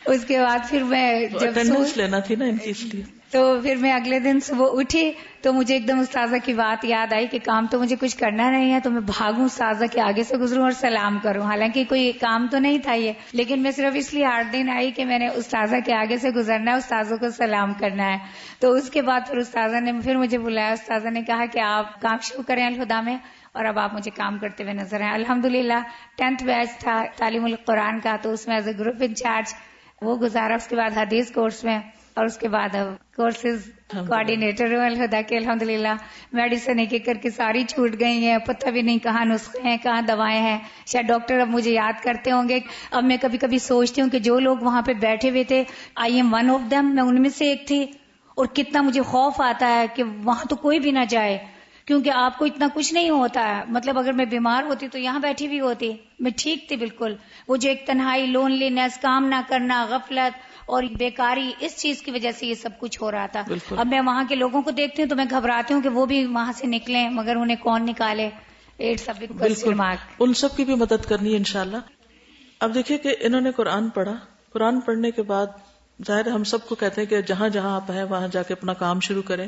E: اس کے بعد پھر میں جب
A: اٹینڈنس لینا تھی نا ان کی، اس لیے
E: تو پھر میں اگلے دن صبح اٹھی تو مجھے ایک دم استاذہ کی بات یاد آئی کہ کام تو مجھے کچھ کرنا نہیں ہے، تو میں بھاگوں استاذہ کے آگے سے گزروں اور سلام کروں. حالانکہ کوئی کام تو نہیں تھا یہ، لیکن میں صرف اس لیے 8 دن آئی کہ میں نے استاذہ کے آگے سے گزرنا ہے، استاذوں کو سلام کرنا ہے. تو اس کے بعد پھر استاذہ نے پھر مجھے بلایا، استاذہ نے کہا کہ آپ کام شروع کریں الہدا میں، اور اب آپ مجھے کام کرتے ہوئے نظر آئے. الحمدللہ 10th بیچ تھا تعلیم القرآن کا، تو اس میں ایز اے گروپ انچارج وہ گزارا. اس کے بعد حدیث کورس میں، اور اس کے بعد کورسز کوآرڈینیٹر ہوں الہدا کے. الحمدللہ میڈیسن ایک ایک کر کے ساری چھوٹ گئی ہیں، پتہ بھی نہیں کہاں نسخے ہیں، کہاں دوائیں ہیں. شاید ڈاکٹر اب مجھے یاد کرتے ہوں گے. اب میں کبھی کبھی سوچتی ہوں کہ جو لوگ وہاں پہ بیٹھے ہوئے تھے، I am one of them, میں ان میں سے ایک تھی، اور کتنا مجھے خوف آتا ہے کہ وہاں تو کوئی بھی نہ جائے، کیونکہ آپ کو اتنا کچھ نہیں ہوتا ہے. مطلب اگر میں بیمار ہوتی تو یہاں بیٹھی بھی ہوتی, میں ٹھیک تھی بالکل. وہ جو ایک تنہائی, لونلی نیس, کام نہ کرنا, غفلت اور بیکاری, اس چیز کی وجہ سے یہ سب کچھ ہو رہا تھا. اب میں وہاں کے لوگوں کو دیکھتی ہوں تو میں گھبراتی ہوں کہ وہ بھی وہاں سے نکلیں, مگر انہیں کون نکالے.
A: بالکل, ان سب کی بھی مدد کرنی ہے انشاءاللہ. اب دیکھیے کہ انہوں نے قرآن پڑھا. قرآن پڑھنے کے بعد ظاہر ہم سب کو کہتے ہیں کہ جہاں جہاں آپ ہیں وہاں جا کے اپنا کام شروع کریں.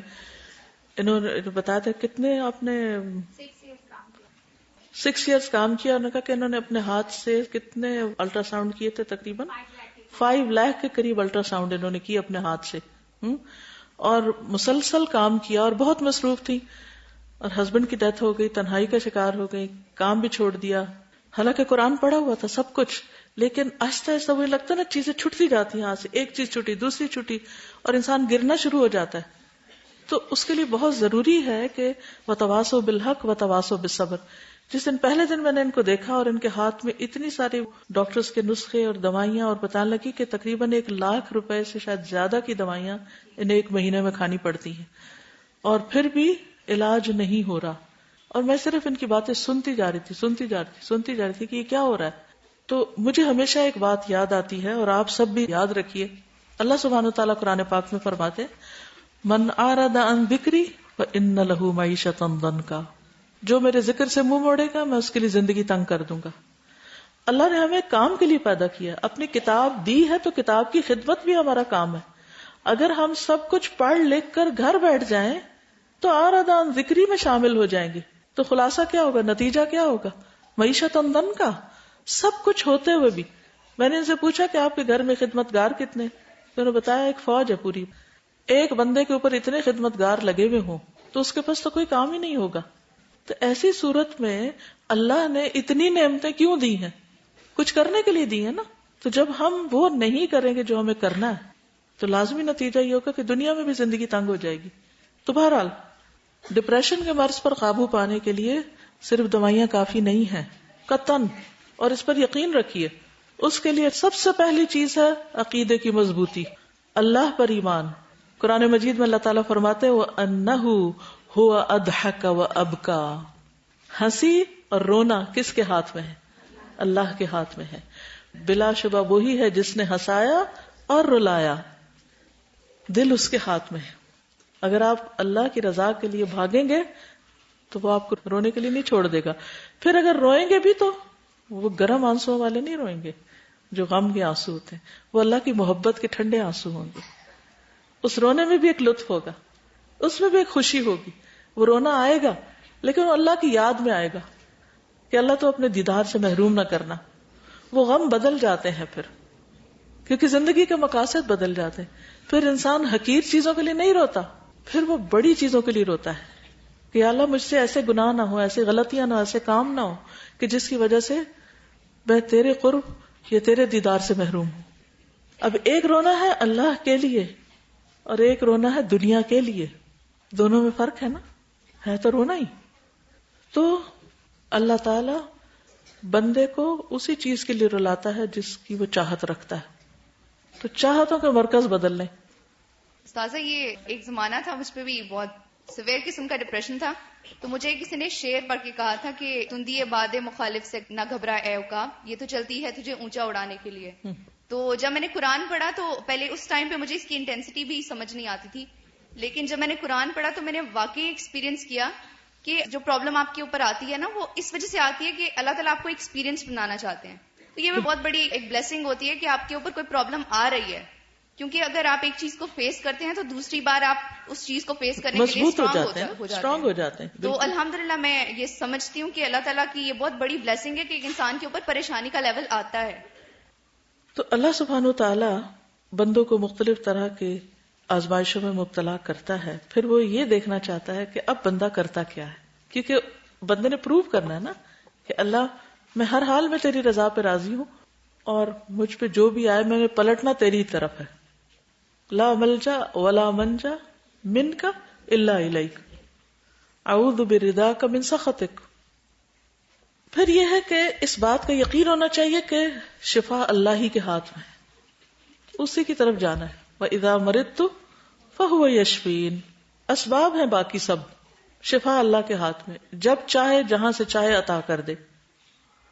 A: انہوں نے بتایا تھا کتنے آپ نے 6 ایئرس کام کیا. انہوں نے کہا کہ انہوں نے اپنے ہاتھ سے کتنے الٹرا ساؤنڈ کیے تھے, تقریباً 5 لاکھ کے قریب الٹرا ساؤنڈ انہوں نے کیے اپنے ہاتھ سے, اور مسلسل کام کیا, اور بہت مصروف تھی. اور ہسبینڈ کی ڈیتھ ہو گئی, تنہائی کا شکار ہو گئی, کام بھی چھوڑ دیا. حالانکہ قرآن پڑھا ہوا تھا سب کچھ, لیکن آہستہ آہستہ وہی لگتا ہے نا چیزیں چھٹتی جاتی ہیں, یہاں سے ایک چیز چھٹی, دوسری چھٹی, اور انسان گرنا شروع ہو جاتا ہے. تو اس کے لیے بہت ضروری ہے کہ وتواصوا بالحق وتواصوا بالصبر. جس دن پہلے دن میں نے ان کو دیکھا اور ان کے ہاتھ میں اتنی ساری ڈاکٹرز کے نسخے اور دوائیاں, اور بتانے لگی کہ تقریباً 1 لاکھ روپے سے شاید زیادہ کی دوائیاں انہیں 1 مہینے میں کھانی پڑتی ہیں, اور پھر بھی علاج نہیں ہو رہا. اور میں صرف ان کی باتیں سنتی جا رہی تھی کہ یہ کیا ہو رہا ہے. تو مجھے ہمیشہ ایک بات یاد آتی ہے, اور آپ سب بھی یاد رکھیے. اللہ سبحانہ وتعالیٰ قرآن پاک میں فرماتے من اعرض عن ذکری فإن له معیشۃ ضنکا, جو میرے ذکر سے منہ موڑے گا میں اس کے لیے زندگی تنگ کر دوں گا. اللہ نے ہمیں کام کے لیے پیدا کیا, اپنی کتاب دی ہے تو کتاب کی خدمت بھی ہمارا کام ہے. اگر ہم سب کچھ پڑھ لکھ کر گھر بیٹھ جائیں تو اعرض عن ذکری میں شامل ہو جائیں گے, تو خلاصہ کیا ہوگا, نتیجہ کیا ہوگا, معیشت ضنکا. سب کچھ ہوتے ہوئے بھی. میں نے ان سے پوچھا کہ آپ کے گھر میں خدمت گار کتنے, انہوں نے بتایا ایک فوج ہے پوری. ایک بندے کے اوپر اتنے خدمت گار لگے ہوئے ہوں تو اس کے پاس تو کوئی کام ہی نہیں ہوگا. تو ایسی صورت میں اللہ نے اتنی نعمتیں کیوں دی ہیں, کچھ کرنے کے لیے دی ہیں نا. تو جب ہم وہ نہیں کریں گے جو ہمیں کرنا ہے تو لازمی نتیجہ یہ ہوگا کہ دنیا میں بھی زندگی تنگ ہو جائے گی. تو بہرحال ڈپریشن کے مرض پر قابو پانے کے لیے صرف دوائیاں کافی نہیں ہیں قطعاً, اور اس پر یقین رکھیے. اس کے لیے سب سے پہلی چیز ہے عقیدے کی مضبوطی, اللہ پر ایمان. قرآن مجید میں اللہ تعالیٰ فرماتے وَأَنَّهُ هُوَ أَضْحَكَ وَأَبْكَى, ہنسی اور رونا کس کے ہاتھ میں ہے, اللہ کے ہاتھ میں ہے. بلا شبہ وہی ہے جس نے ہنسایا اور رلایا, دل اس کے ہاتھ میں ہے. اگر آپ اللہ کی رضا کے لیے بھاگیں گے تو وہ آپ کو رونے کے لیے نہیں چھوڑ دے گا. پھر اگر روئیں گے بھی تو وہ گرم آنسو والے نہیں روئیں گے جو غم کے آنسو ہوتے ہیں, وہ اللہ کی محبت کے ٹھنڈے آنسو ہوں گے. اس رونے میں بھی ایک لطف ہوگا, اس میں بھی ایک خوشی ہوگی. وہ رونا آئے گا لیکن وہ اللہ کی یاد میں آئے گا کہ اللہ تو اپنے دیدار سے محروم نہ کرنا. وہ غم بدل جاتے ہیں پھر, کیونکہ زندگی کے مقاصد بدل جاتے ہیں. پھر انسان حقیر چیزوں کے لیے نہیں روتا, پھر وہ بڑی چیزوں کے لیے روتا ہے کہ اللہ مجھ سے ایسے گناہ نہ ہو, ایسے غلطیاں نہ, ایسے کام نہ ہو کہ جس کی وجہ سے میں تیرے قرب یا تیرے دیدار سے محروم ہوں. اب ایک رونا ہے اللہ کے لیے اور ایک رونا ہے دنیا کے لیے, دونوں میں فرق ہے نا, ہے تو رونا ہی. تو اللہ تعالی بندے کو اسی چیز کے لیے رلاتا ہے جس کی وہ چاہت رکھتا ہے. تو چاہتوں کا مرکز بدل لیں.
F: استاذہ یہ ایک زمانہ تھا مجھ پہ بھی بہت سویر قسم کا ڈپریشن تھا, تو مجھے کسی نے شعر پڑھ کے کہا تھا کہ تندی باد مخالف سے نہ گھبرا اے عقاب, یہ تو چلتی ہے تجھے اونچا اڑانے کے لیے. تو جب میں نے قرآن پڑھا تو پہلے اس ٹائم پہ مجھے اس کی انٹینسٹی بھی سمجھ نہیں آتی تھی, لیکن جب میں نے قرآن پڑھا تو میں نے واقعی ایکسپیرینس کیا کہ جو پرابلم آپ کے اوپر آتی ہے نا وہ اس وجہ سے آتی ہے کہ اللہ تعالیٰ آپ کو ایکسپیرینس بنانا چاہتے ہیں. تو یہ بہت بڑی ایک بلیسنگ ہوتی ہے کہ آپ کے اوپر کوئی پرابلم آ رہی ہے, کیونکہ اگر آپ ایک چیز کو فیس کرتے ہیں تو دوسری بار آپ اس چیز کو فیس کرنے کے لیے اسٹرانگ ہو جاتے ہیں. تو الحمدللہ میں یہ سمجھتی ہوں کہ اللہ تعالیٰ کی یہ بہت بڑی بلیسنگ ہے کہ ایک انسان کے اوپر پریشانی کا لیول آتا ہے.
A: تو اللہ سبحانہ وتعالیٰ بندوں کو مختلف طرح کے آزمائشوں میں مبتلا کرتا ہے, پھر وہ یہ دیکھنا چاہتا ہے کہ اب بندہ کرتا کیا ہے, کیونکہ بندے نے پروو کرنا ہے نا کہ اللہ میں ہر حال میں تیری رضا پہ راضی ہوں اور مجھ پہ جو بھی آئے میں پلٹنا تیری طرف ہے. لا ملجا ولا منجا منک الا الیک اعوذ برضاک من سخطک. پھر یہ ہے کہ اس بات کا یقین ہونا چاہیے کہ شفا اللہ ہی کے ہاتھ میں ہے, اسی کی طرف جانا ہے. وَإِذَا مَرِضْتُ فَهُوَ يَشْفِينِ. اسباب ہیں باقی سب, شفا اللہ کے ہاتھ میں، جب چاہے جہاں سے چاہے عطا کر دے.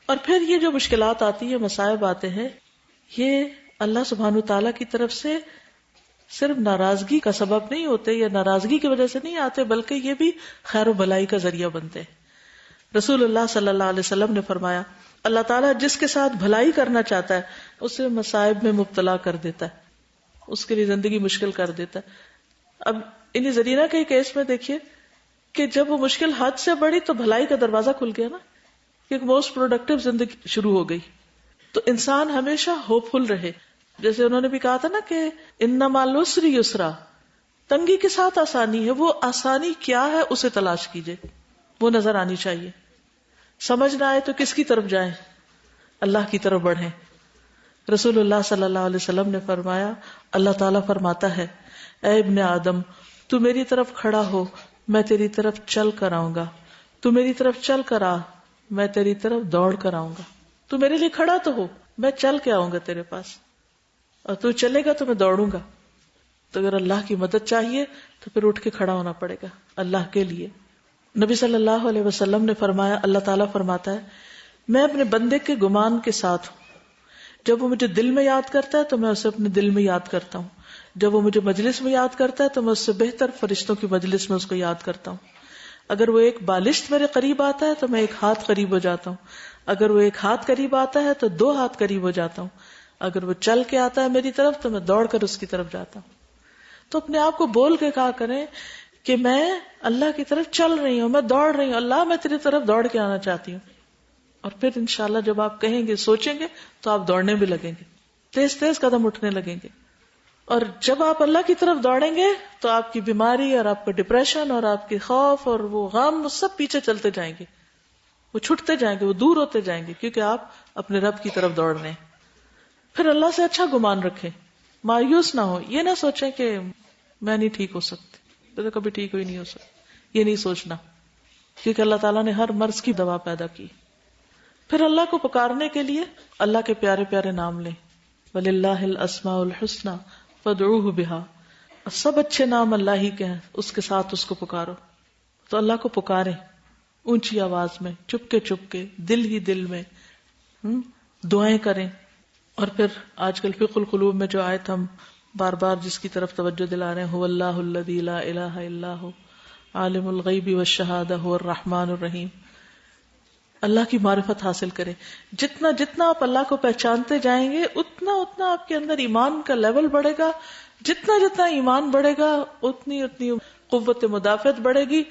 A: اور پھر یہ جو مشکلات آتی ہیں، مصائب آتے ہیں، یہ اللہ سبحانہ تعالیٰ کی طرف سے صرف ناراضگی کا سبب نہیں ہوتے یا ناراضگی کی وجہ سے نہیں آتے، بلکہ یہ بھی خیر و بھلائی کا ذریعہ بنتے ہیں. رسول اللہ صلی اللہ علیہ وسلم نے فرمایا، اللہ تعالیٰ جس کے ساتھ بھلائی کرنا چاہتا ہے اسے مصائب میں مبتلا کر دیتا ہے، اس کے لیے زندگی مشکل کر دیتا ہے. اب انہی زرینہ کے کیس میں دیکھیے کہ جب وہ مشکل حد سے بڑھی تو بھلائی کا دروازہ کھل گیا نا، کہ موسٹ پروڈکٹیو زندگی شروع ہو گئی. تو انسان ہمیشہ ہوپ فل رہے. جیسے انہوں نے بھی کہا تھا نا کہ ان مع العسر یسرا، تنگی کے ساتھ آسانی ہے. وہ آسانی کیا ہے اسے تلاش کیجئے، وہ نظر آنی چاہیے. سمجھ نہ آئے تو کس کی طرف جائیں؟ اللہ کی طرف بڑھیں. رسول اللہ صلی اللہ علیہ وسلم نے فرمایا، اللہ تعالیٰ فرماتا ہے، اے ابن آدم تو میری طرف کھڑا ہو، میں تیری طرف چل کر آؤں گا. تو میری طرف چل کر آ، میں تیری طرف دوڑ کر آؤں گا. تو میرے لیے کھڑا تو ہو، میں چل کے آؤں گا تیرے پاس، اور تو چلے گا تو میں دوڑوں گا. تو اگر اللہ کی مدد چاہیے تو پھر اٹھ کے کھڑا ہونا پڑے گا اللہ کے لیے. نبی صلی اللہ علیہ وسلم نے فرمایا، اللہ تعالیٰ فرماتا ہے، میں اپنے بندے کے گمان کے ساتھ ہوں. جب وہ مجھے دل میں یاد کرتا ہے تو میں اسے اپنے دل میں یاد کرتا ہوں. جب وہ مجھے مجلس میں یاد کرتا ہے تو میں اس سے بہتر فرشتوں کی مجلس میں اس کو یاد کرتا ہوں. اگر وہ ایک بالشت میرے قریب آتا ہے تو میں ایک ہاتھ قریب ہو جاتا ہوں. اگر وہ ایک ہاتھ قریب آتا ہے تو 2 ہاتھ قریب ہو جاتا ہوں. اگر وہ چل کے آتا ہے میری طرف تو میں دوڑ کر اس کی طرف جاتا ہوں. تو اپنے آپ کو بول کے کہا کریں کہ میں اللہ کی طرف چل رہی ہوں، میں دوڑ رہی ہوں، اللہ میں تیری طرف دوڑ کے آنا چاہتی ہوں. اور پھر انشاءاللہ جب آپ کہیں گے، سوچیں گے تو آپ دوڑنے بھی لگیں گے، تیز تیز قدم اٹھنے لگیں گے. اور جب آپ اللہ کی طرف دوڑیں گے تو آپ کی بیماری اور آپ کا ڈپریشن اور آپ کے خوف اور وہ غم، وہ سب پیچھے چلتے جائیں گے، وہ چھٹتے جائیں گے، وہ دور ہوتے جائیں گے، کیونکہ آپ اپنے رب کی طرف دوڑ رہے ہیں. پھر اللہ سے اچھا گمان رکھیں، مایوس نہ ہو. یہ نہ سوچیں کہ میں نہیں ٹھیک ہو سکتی، تو کبھی ٹھیک ہوئی نہیں ہو سکتی، یہ نہیں سوچنا، کیونکہ اللہ تعالیٰ نے ہر مرض کی دوا پیدا کی. پھر اللہ کو پکارنے کے لیے اللہ کے پیارے پیارے نام لیں. وَلِلَّهِ الْأَسْمَاءُ الْحُسْنَى فَادْعُوهُ بِهَا. سب اچھے نام اللہ ہی کے ہیں، اس کے ساتھ اس کو پکارو. تو اللہ کو پکاریں اونچی آواز میں، چپ کے دل ہی دل میں دعائیں کریں. اور پھر آج کل فقہ القلوب میں جو آیت ہم بار بار جس کی طرف توجہ دلا رہے ہیں، هو اللہ الذی لا الہ الا هو عالم الغیب والشہادہ هو الرحمن الرحیم. اللہ کی معرفت حاصل کریں. جتنا جتنا آپ اللہ کو پہچانتے جائیں گے اتنا اتنا آپ کے اندر ایمان کا لیول بڑھے گا. جتنا جتنا ایمان بڑھے گا اتنی اتنی قوت مدافعت بڑھے گی،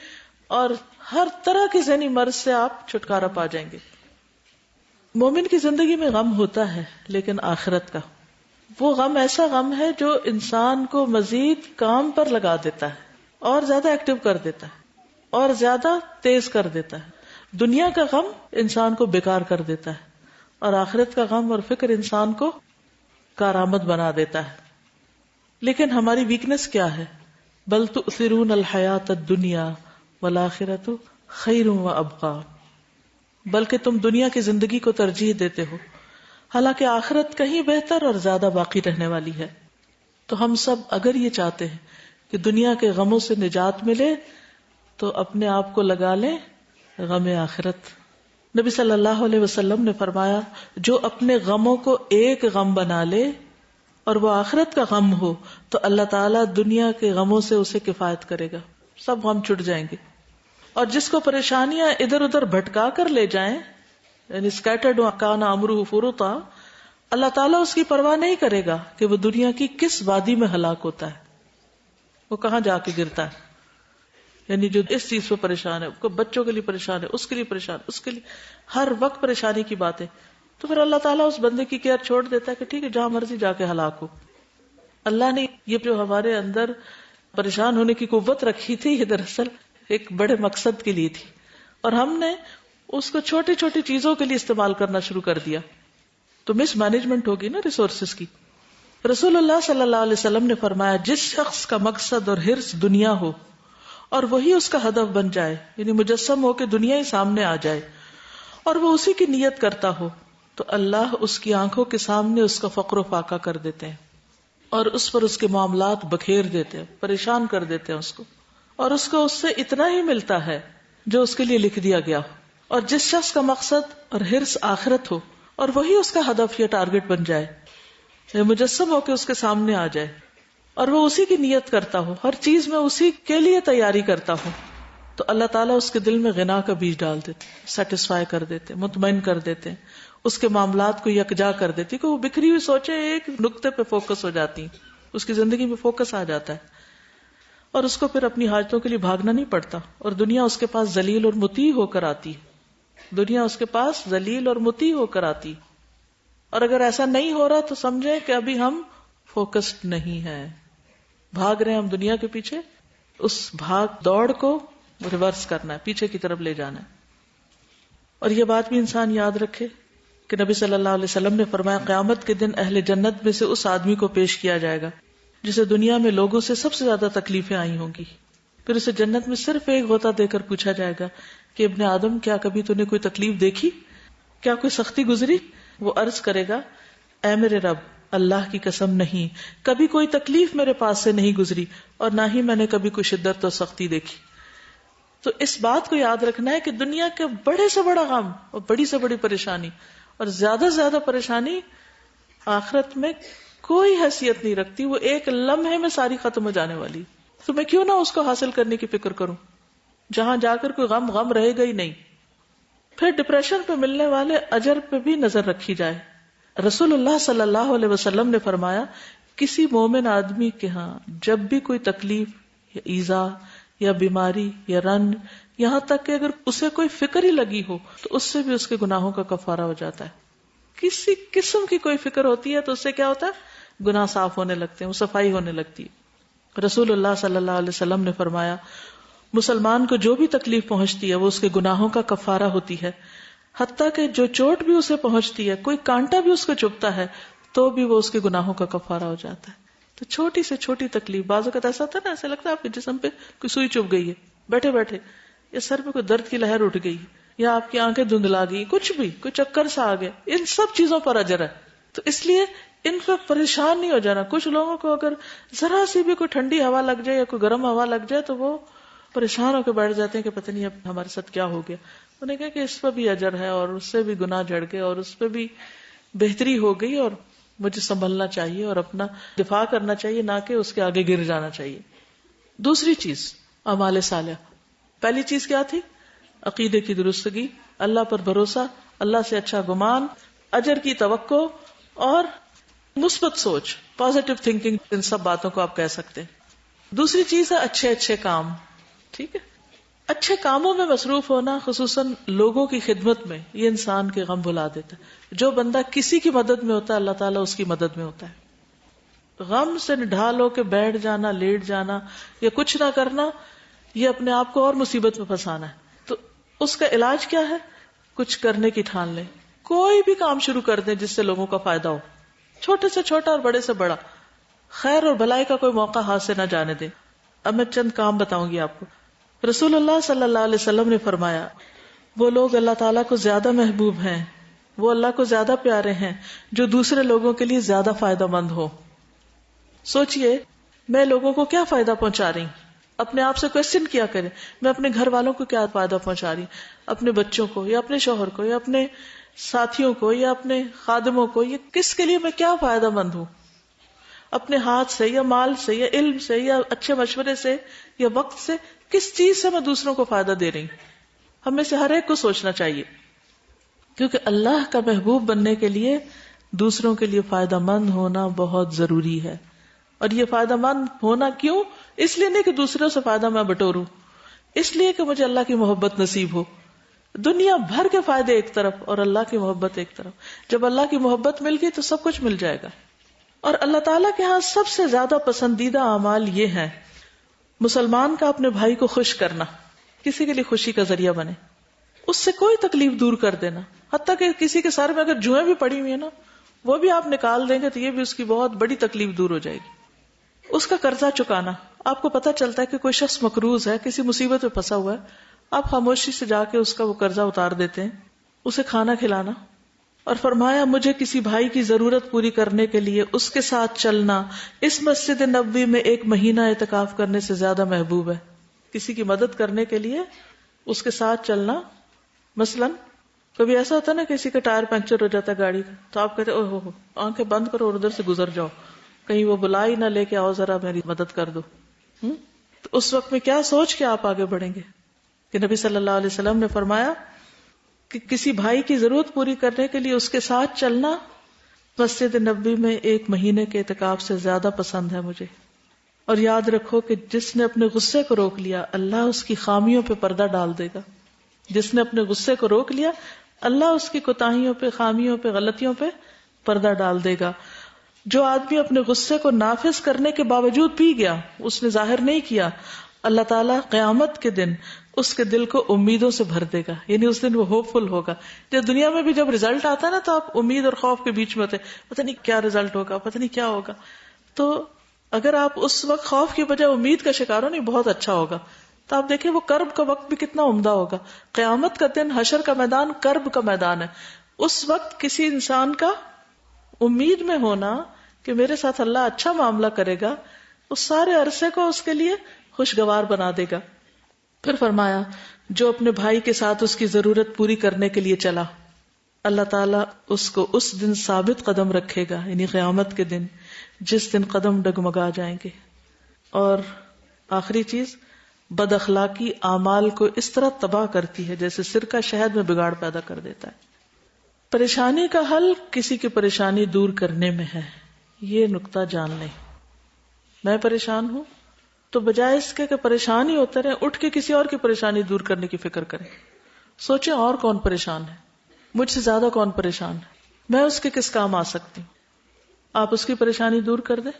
A: اور ہر طرح کی ذہنی مرض سے آپ چھٹکارا پا جائیں گے. مومن کی زندگی میں غم ہوتا ہے، لیکن آخرت کا وہ غم ایسا غم ہے جو انسان کو مزید کام پر لگا دیتا ہے، اور زیادہ ایکٹیو کر دیتا ہے، اور زیادہ تیز کر دیتا ہے. دنیا کا غم انسان کو بیکار کر دیتا ہے، اور آخرت کا غم اور فکر انسان کو کارآمد بنا دیتا ہے. لیکن ہماری ویکنس کیا ہے؟ بل تؤثرون الحیات الدنیا والآخرۃ خیر وابقی. بلکہ تم دنیا کی زندگی کو ترجیح دیتے ہو، حالانکہ آخرت کہیں بہتر اور زیادہ باقی رہنے والی ہے. تو ہم سب اگر یہ چاہتے ہیں کہ دنیا کے غموں سے نجات ملے تو اپنے آپ کو لگا لیں غم آخرت. نبی صلی اللہ علیہ وسلم نے فرمایا، جو اپنے غموں کو ایک غم بنا لے اور وہ آخرت کا غم ہو تو اللہ تعالیٰ دنیا کے غموں سے اسے کفایت کرے گا، سب غم چھٹ جائیں گے. اور جس کو پریشانیاں ادھر ادھر بھٹکا کر لے جائیں، یعنی اسکیٹرڈ کان امرہ فرطا، اللہ تعالیٰ اس کی پرواہ نہیں کرے گا کہ وہ دنیا کی کس وادی میں ہلاک ہوتا ہے، وہ کہاں جا کے گرتا ہے. یعنی جو اس چیز پہ پریشان ہے، کو بچوں کے لیے پریشان ہے، اس کے لیے پریشان، اس کے لیے ہر وقت پریشانی کی بات ہے، تو پھر اللہ تعالیٰ اس بندے کی کیئر چھوڑ دیتا ہے کہ ٹھیک ہے جہاں مرضی جا کے ہلاک ہو. اللہ نے یہ جو ہمارے اندر پریشان ہونے کی قوت رکھی تھی، یہ دراصل ایک بڑے مقصد کے لیے تھی، اور ہم نے اس کو چھوٹی چھوٹی چیزوں کے لیے استعمال کرنا شروع کر دیا، تو مس مینجمنٹ ہوگی نا ریسورسز کی. رسول اللہ صلی اللہ علیہ وسلم نے فرمایا، جس شخص کا مقصد اور حرص دنیا ہو اور وہی اس کا ہدف بن جائے، یعنی مجسم ہو کے دنیا ہی سامنے آ جائے، اور وہ اسی کی نیت کرتا ہو، تو اللہ اس کی آنکھوں کے سامنے اس کا فقر و فاقہ کر دیتے ہیں، اور اس پر اس کے معاملات بکھیر دیتے ہیں، پریشان کر دیتے ہیں اس کو، اور اس کو اس سے اتنا ہی ملتا ہے جو اس کے لیے لکھ دیا گیا ہو. اور جس شخص کا مقصد اور حرص آخرت ہو اور وہی اس کا ہدف یا ٹارگٹ بن جائے، مجسم ہو کے اس کے سامنے آ جائے اور وہ اسی کی نیت کرتا ہو، ہر چیز میں اسی کے لیے تیاری کرتا ہو، تو اللہ تعالیٰ اس کے دل میں غنا کا بیج ڈال دیتے، سیٹسفائی کر دیتے، مطمئن کر دیتے، اس کے معاملات کو یکجا کر دیتی کہ وہ بکھری ہوئی سوچیں ایک نقطے پہ فوکس ہو جاتی، اس کی زندگی میں فوکس آ جاتا ہے اور اس کو پھر اپنی حاجتوں کے لیے بھاگنا نہیں پڑتا اور دنیا اس کے پاس ذلیل اور مطیع ہو کر آتی، دنیا اس کے پاس ذلیل اور مطیع ہو کر آتی. اور اگر ایسا نہیں ہو رہا تو سمجھیں کہ ابھی ہم فوکسڈ نہیں ہیں، بھاگ رہے ہیں ہم دنیا کے پیچھے. اس بھاگ دوڑ کو ریورس کرنا ہے، پیچھے کی طرف لے جانا ہے. اور یہ بات بھی انسان یاد رکھے کہ نبی صلی اللہ علیہ وسلم نے فرمایا قیامت کے دن اہل جنت میں سے اس آدمی کو پیش کیا جائے گا جسے دنیا میں لوگوں سے سب سے زیادہ تکلیفیں آئی ہوں گی. پھر اسے جنت میں صرف ایک غوطہ دے کر پوچھا جائے گا کہ ابن آدم کیا کبھی تو نے کوئی تکلیف دیکھی، کیا کوئی سختی گزری؟ وہ عرض کرے گا اے میرے رب، اللہ کی قسم نہیں، کبھی کوئی تکلیف میرے پاس سے نہیں گزری اور نہ ہی میں نے کبھی کوئی شدت اور سختی دیکھی. تو اس بات کو یاد رکھنا ہے کہ دنیا کے بڑے سے بڑا غم اور بڑی سے بڑی پریشانی اور زیادہ سے زیادہ پریشانی آخرت میں کوئی حیثیت نہیں رکھتی، وہ ایک لمحے میں ساری ختم ہو جانے والی. تو میں کیوں نہ اس کو حاصل کرنے کی فکر کروں جہاں جا کر کوئی غم رہے گا ہی نہیں. پھر ڈپریشن پہ ملنے والے اجر پہ بھی نظر رکھی جائے. رسول اللہ صلی اللہ علیہ وسلم نے فرمایا کسی مومن آدمی کے ہاں جب بھی کوئی تکلیف یا ایذا یا بیماری یا رنج، یہاں تک کہ اگر اسے کوئی فکر ہی لگی ہو تو اس سے بھی اس کے گناہوں کا کفارہ ہو جاتا ہے. کسی قسم کی کوئی فکر ہوتی ہے تو اس سے کیا ہوتا ہے؟ گناہ صاف ہونے لگتے ہیں، وہ صفائی ہونے لگتی ہے. رسول اللہ صلی اللہ علیہ وسلم نے فرمایا مسلمان کو جو بھی تکلیف پہنچتی ہے وہ اس کے گناہوں کا کفارہ ہوتی ہے، حتیٰ کہ جو چوٹ بھی اسے پہنچتی ہے، کوئی کانٹا بھی اس کو چبھتا ہے تو بھی وہ اس کے گناہوں کا کفارہ ہو جاتا ہے. تو چھوٹی سے چھوٹی تکلیف، بعض اوقات ایسا ہوتا ہے نا، ایسا لگتا ہے آپ کے جسم پہ کوئی سوئی چبھ گئی ہے بیٹھے بیٹھے، یا سر پہ کوئی درد کی لہر اٹھ گئی، یا آپ کی آنکھیں دھندلا گئی، کچھ بھی، کوئی چکر سا آ گیا، ان سب چیزوں پر اجر ہے. تو اس لیے ان کو پریشان نہیں ہو جانا. کچھ لوگوں کو اگر ذرا سی بھی کوئی ٹھنڈی ہوا لگ جائے یا کوئی گرم ہوا لگ جائے تو وہ پریشان ہو کے بیٹھ جاتے ہیں کہ پتہ نہیں اب ہمارے ساتھ کیا ہو گیا. انہیں کہا کہ اس پہ بھی اجر ہے اور اس سے بھی گناہ جھڑ گئے اور اس پہ بھی بہتری ہو گئی اور مجھے سنبھلنا چاہیے اور اپنا دفاع کرنا چاہیے، نہ کہ اس کے آگے گر جانا چاہیے. دوسری چیز اعمال صالح. پہلی چیز کیا تھی؟ عقیدے کی درستگی، اللہ پر بھروسہ، اللہ سے اچھا گمان، اجر کی توقع اور مثبت سوچ، پازیٹو تھنکنگ. ان سب باتوں کو آپ کہہ سکتے ہیں. دوسری چیز ہے اچھے اچھے کام. ٹھیک ہے، اچھے کاموں میں مصروف ہونا، خصوصاً لوگوں کی خدمت میں، یہ انسان کے غم بھلا دیتا ہے. جو بندہ کسی کی مدد میں ہوتا ہے اللہ تعالیٰ اس کی مدد میں ہوتا ہے. غم سے ڈھال ہو کے بیٹھ جانا، لیٹ جانا یا کچھ نہ کرنا، یہ اپنے آپ کو اور مصیبت میں پھنسانا ہے. تو اس کا علاج کیا ہے؟ کچھ کرنے کی ٹھان لیں. کوئی بھی کام شروع کر دیں جس سے لوگوں کا فائدہ ہو، چھوٹے سے چھوٹا اور بڑے سے بڑا. خیر اور بھلائی کا کوئی موقع ہاتھ سے نہ جانے دیں. اب میں چند کام بتاؤں گی آپ کو. رسول اللہ صلی اللہ علیہ وسلم نے فرمایا وہ لوگ اللہ تعالیٰ کو زیادہ محبوب ہیں، وہ اللہ کو زیادہ پیارے ہیں جو دوسرے لوگوں کے لیے زیادہ فائدہ مند ہو. سوچئے میں لوگوں کو کیا فائدہ پہنچا رہی ہوں؟ اپنے آپ سے کوسچن کیا کریں، میں اپنے گھر والوں کو کیا فائدہ پہنچا رہی ہوں، اپنے بچوں کو یا اپنے شوہر کو یا اپنے ساتھیوں کو یا اپنے خادموں کو، یہ کس کے لیے میں کیا فائدہ مند ہوں؟ اپنے ہاتھ سے یا مال سے یا علم سے یا اچھے مشورے سے یا وقت سے، کس چیز سے میں دوسروں کو فائدہ دے رہی ہوں؟ ہمیں سے ہر ایک کو سوچنا چاہیے، کیونکہ اللہ کا محبوب بننے کے لیے دوسروں کے لیے فائدہ مند ہونا بہت ضروری ہے. اور یہ فائدہ مند ہونا کیوں؟ اس لیے نہیں کہ دوسروں سے فائدہ میں بٹوروں، اس لیے کہ مجھے اللہ کی محبت نصیب ہو. دنیا بھر کے فائدے ایک طرف اور اللہ کی محبت ایک طرف. جب اللہ کی محبت مل گئی تو سب کچھ مل جائے گا. اور اللہ تعالیٰ کے ہاں سب سے زیادہ پسندیدہ اعمال یہ ہیں: مسلمان کا اپنے بھائی کو خوش کرنا، کسی کے لیے خوشی کا ذریعہ بنے، اس سے کوئی تکلیف دور کر دینا. حتیٰ کہ کسی کے سر میں اگر جوئیں بھی پڑی ہوئی ہیں نا، وہ بھی آپ نکال دیں گے تو یہ بھی اس کی بہت بڑی تکلیف دور ہو جائے گی. اس کا قرضہ چکانا. آپ کو پتہ چلتا ہے کہ کوئی شخص مقروض ہے، کسی مصیبت میں پھنسا ہوا ہے، آپ خاموشی سے جا کے اس کا وہ قرضہ اتار دیتے ہیں، اسے کھانا کھلانا. اور فرمایا مجھے کسی بھائی کی ضرورت پوری کرنے کے لیے اس کے ساتھ چلنا اس مسجد نبوی میں 1 مہینہ اعتکاف کرنے سے زیادہ محبوب ہے. کسی کی مدد کرنے کے لیے اس کے ساتھ چلنا. مثلاً کبھی ایسا ہوتا ہے نا کسی کا ٹائر پنکچر ہو جاتا ہے گاڑی کا, تو آپ کہتے اوہ ہو آنکھیں بند کرو اور ادھر سے گزر جاؤ, کہیں وہ بلا ہی نہ لے کے آؤ ذرا میری مدد کر دو. تو اس وقت میں کیا سوچ کے آپ آگے بڑھیں گے؟ کہ نبی صلی اللہ علیہ وسلم نے فرمایا کہ کسی بھائی کی ضرورت پوری کرنے کے لیے اس کے ساتھ چلنا مسجد نبوی میں 1 مہینے کے اعتکاف سے زیادہ پسند ہے مجھے. اور یاد رکھو کہ جس نے اپنے غصے کو روک لیا اللہ اس کی خامیوں پہ پردہ ڈال دے گا. جس نے اپنے غصے کو روک لیا اللہ اس کی کوتاہیوں پہ, خامیوں پہ, غلطیوں پہ پردہ ڈال دے گا. جو آدمی اپنے غصے کو نافذ کرنے کے باوجود پی گیا, اس نے ظاہر نہیں کیا, اللہ تعالیٰ قیامت کے دن اس کے دل کو امیدوں سے بھر دے گا. یعنی اس دن وہ ہوپ فل ہوگا. جب دنیا میں بھی جب رزلٹ آتا ہے نا تو آپ امید اور خوف کے بیچ میں ہوتے, پتہ نہیں کیا رزلٹ ہوگا, پتہ نہیں کیا ہوگا. تو اگر آپ اس وقت خوف کی بجائے امید کا شکار ہو, نہیں بہت اچھا ہوگا. تو آپ دیکھیں وہ کرب کا وقت بھی کتنا عمدہ ہوگا. قیامت کا دن, حشر کا میدان کرب کا میدان ہے. اس وقت کسی انسان کا امید میں ہونا کہ میرے ساتھ اللہ اچھا معاملہ کرے گا, اس سارے عرصے کو اس کے لیے خوشگوار بنا دے گا. پھر فرمایا جو اپنے بھائی کے ساتھ اس کی ضرورت پوری کرنے کے لیے چلا, اللہ تعالیٰ اس کو اس دن ثابت قدم رکھے گا, یعنی قیامت کے دن جس دن قدم ڈگمگا جائیں گے. اور آخری چیز, بد اخلاقی اعمال کو اس طرح تباہ کرتی ہے جیسے سرکہ شہد میں بگاڑ پیدا کر دیتا ہے. پریشانی کا حل کسی کی پریشانی دور کرنے میں ہے, یہ نقطہ جان لیں. میں پریشان ہوں تو بجائے اس کے کہ پریشان ہی ہوتے رہے, اٹھ کے کسی اور کی پریشانی دور کرنے کی فکر کریں. سوچیں اور کون پریشان ہے, مجھ سے زیادہ کون پریشان ہے, میں اس کے کس کام آ سکتی ہوں. آپ اس کی پریشانی دور کر دیں,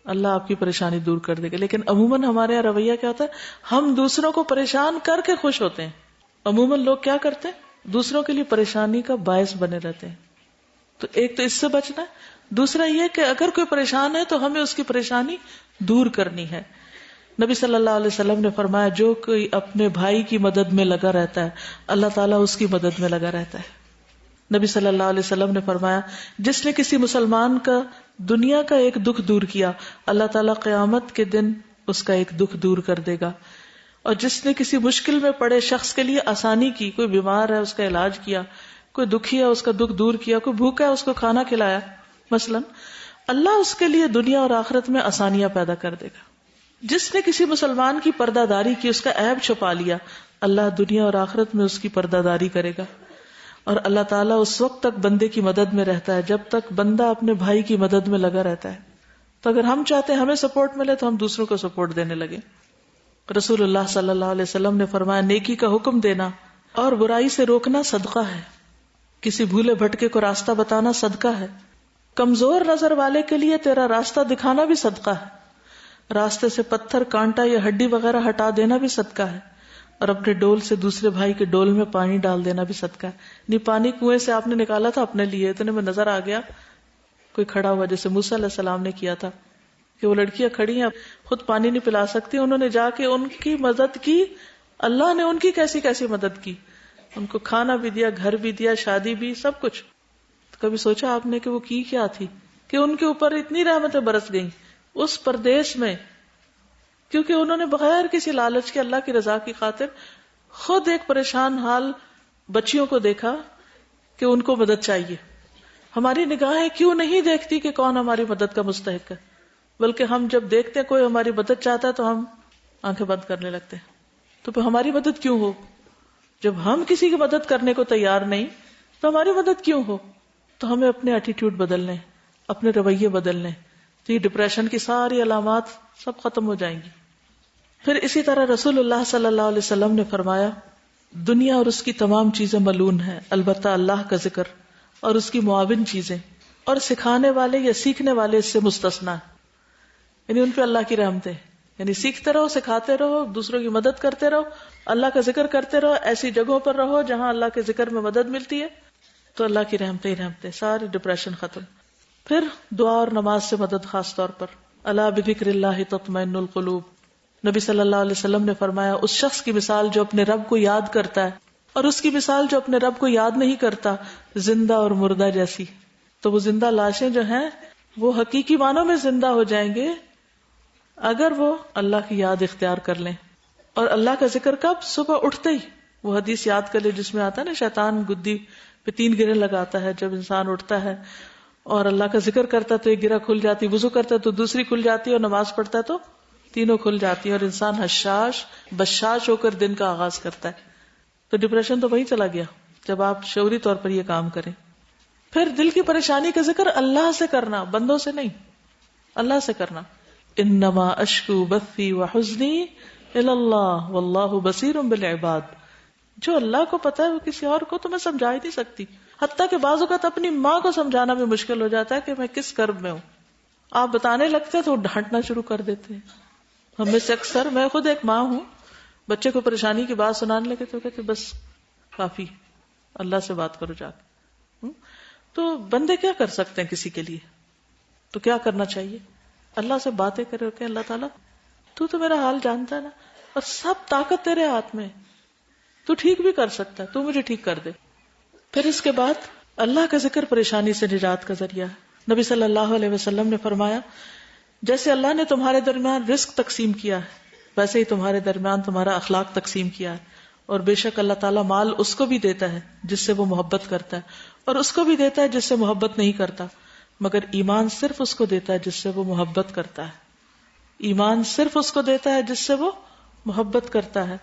A: اللہ آپ کی پریشانی دور کر دے گا. لیکن عموماً ہمارے یہاں رویہ کیا ہوتا ہے, ہم دوسروں کو پریشان کر کے خوش ہوتے ہیں. عموماً لوگ کیا کرتے ہیں, دوسروں کے لیے پریشانی کا باعث بنے رہتے ہیں. تو ایک تو اس سے بچنا ہے, دوسرا یہ کہ اگر کوئی پریشان ہے تو ہمیں اس کی پریشانی دور کرنی ہے. نبی صلی اللہ علیہ وسلم نے فرمایا جو کوئی اپنے بھائی کی مدد میں لگا رہتا ہے اللہ تعالیٰ اس کی مدد میں لگا رہتا ہے. نبی صلی اللہ علیہ وسلم نے فرمایا جس نے کسی مسلمان کا دنیا کا ایک دکھ دور کیا اللہ تعالیٰ قیامت کے دن اس کا ایک دکھ دور کر دے گا. اور جس نے کسی مشکل میں پڑے شخص کے لیے آسانی کی, کوئی بیمار ہے اس کا علاج کیا, کوئی دکھی ہے اس کا دکھ دور کیا, کوئی بھوکا ہے اس کو کھانا کھلایا مثلا, اللہ اس کے لیے دنیا اور آخرت میں آسانیاں پیدا کر دے گا. جس نے کسی مسلمان کی پردہ داری کی, اس کا عیب چھپا لیا, اللہ دنیا اور آخرت میں اس کی پردہ داری کرے گا. اور اللہ تعالیٰ اس وقت تک بندے کی مدد میں رہتا ہے جب تک بندہ اپنے بھائی کی مدد میں لگا رہتا ہے. تو اگر ہم چاہتے ہیں ہمیں سپورٹ ملے تو ہم دوسروں کو سپورٹ دینے لگے. رسول اللہ صلی اللہ علیہ وسلم نے فرمایا نیکی کا حکم دینا اور برائی سے روکنا صدقہ ہے. کسی بھولے بھٹکے کو راستہ بتانا صدقہ ہے. کمزور نظر والے کے لیے تیرا راستہ دکھانا بھی صدقہ ہے. راستے سے پتھر, کانٹا یا ہڈی وغیرہ ہٹا دینا بھی صدقہ ہے. اور اپنے ڈول سے دوسرے بھائی کے ڈول میں پانی ڈال دینا بھی صدقہ ہے. نہیں پانی کنویں سے آپ نے نکالا تھا اپنے لیے, اتنے میں نظر آ گیا کوئی کھڑا ہوا, جیسے موسیٰ علیہ السلام نے کیا تھا کہ وہ لڑکیاں کھڑی ہیں خود پانی نہیں پلا سکتی, انہوں نے جا کے ان کی مدد کی. اللہ نے ان کی کیسی کیسی مدد کی, ان کو کھانا بھی دیا, گھر بھی دیا, شادی بھی, سب کچھ. تو کبھی سوچا آپ نے کہ وہ کی کیا تھی کہ ان کے اوپر اتنی رحمتیں برس گئیں اس پردیش میں, کیونکہ انہوں نے بغیر کسی لالچ کے اللہ کی رضا کی خاطر خود ایک پریشان حال بچیوں کو دیکھا کہ ان کو مدد چاہیے. ہماری نگاہیں کیوں نہیں دیکھتی کہ کون ہماری مدد کا مستحق ہے, بلکہ ہم جب دیکھتے ہیں کوئی ہماری مدد چاہتا ہے تو ہم آنکھیں بند کرنے لگتے ہیں. تو پھر ہماری مدد کیوں ہو؟ جب ہم کسی کی مدد کرنے کو تیار نہیں تو ہماری مدد کیوں ہو؟ تو ہمیں اپنے ایٹیٹیوڈ بدلنے, اپنے رویے بدلنے, تو یہ ڈپریشن کی ساری علامات سب ختم ہو جائیں گی. پھر اسی طرح رسول اللہ صلی اللہ علیہ وسلم نے فرمایا دنیا اور اس کی تمام چیزیں ملعون ہیں البتہ اللہ کا ذکر اور اس کی معاون چیزیں, اور سکھانے والے یا سیکھنے والے اس سے مستثنا ہیں. یعنی ان پہ اللہ کی رحمتیں, یعنی سیکھتے رہو, سکھاتے رہو, دوسروں کی مدد کرتے رہو, اللہ کا ذکر کرتے رہو, ایسی جگہوں پر رہو جہاں اللہ کے ذکر میں مدد ملتی ہے, تو اللہ کی رحمتیں ہی رحمتیں, ساری ڈپریشن ختم. پھر دعا اور نماز سے مدد, خاص طور پر الا بذکر اللہ تطمئن القلوب. نبی صلی اللہ علیہ وسلم نے فرمایا اس شخص کی مثال جو اپنے رب کو یاد کرتا ہے اور اس کی مثال جو اپنے رب کو یاد نہیں کرتا زندہ اور مردہ جیسی. تو وہ زندہ لاشیں جو ہیں وہ حقیقی معنوں میں زندہ ہو جائیں گے اگر وہ اللہ کی یاد اختیار کر لیں. اور اللہ کا ذکر کب؟ صبح اٹھتے ہی. وہ حدیث یاد کر لے جس میں آتا ہے نا شیطان گدی پہ 3 گرے لگاتا ہے جب انسان اٹھتا ہے اور اللہ کا ذکر کرتا ہے تو ایک گرہ کھل جاتی، وضو کرتا ہے تو دوسری کھل جاتی ہے، اور نماز پڑھتا ہے تو تینوں کھل جاتی ہیں، اور انسان حشاش بشاش ہو کر دن کا آغاز کرتا ہے. تو ڈپریشن تو وہی چلا گیا جب آپ شعوری طور پر یہ کام کریں. پھر دل کی پریشانی کا ذکر اللہ سے کرنا، بندوں سے نہیں، اللہ سے کرنا. انما اشکو بثی وحزنی الی اللہ واللہ بصیر بالعباد. جو اللہ کو پتا ہے وہ کسی اور کو تو میں سمجھا ہی نہیں سکتی. حتیٰ کہ بعض اوقات اپنی ماں کو سمجھانا بھی مشکل ہو جاتا ہے کہ میں کس کرب میں ہوں. آپ بتانے لگتے تو ڈانٹنا شروع کر دیتے ہیں. ہم میں سے اکثر، میں خود ایک ماں ہوں، بچے کو پریشانی کی بات سنانے لگے تو کہتے بس کافی، اللہ سے بات کرو جا کے. تو بندے کیا کر سکتے ہیں کسی کے لیے؟ تو کیا کرنا چاہیے؟ اللہ سے باتیں کرے کہ اللہ تعالیٰ تو میرا حال جانتا ہے نا، اور سب طاقت تیرے ہاتھ میں، تو ٹھیک بھی کر سکتا ہے، تو مجھے ٹھیک کر دے. پھر اس کے بعد اللہ کا ذکر پریشانی سے نجات کا ذریعہ ہے. نبی صلی اللہ علیہ وسلم نے فرمایا جیسے اللہ نے تمہارے درمیان رزق تقسیم کیا ہے ویسے ہی تمہارے درمیان تمہارا اخلاق تقسیم کیا ہے. اور بے شک اللہ تعالیٰ مال اس کو بھی دیتا ہے جس سے وہ محبت کرتا ہے، اور اس کو بھی دیتا ہے جس سے محبت نہیں کرتا، مگر ایمان صرف اس کو دیتا ہے جس سے وہ محبت کرتا ہے. ایمان صرف اس کو دیتا ہے جس سے وہ محبت کرتا ہے.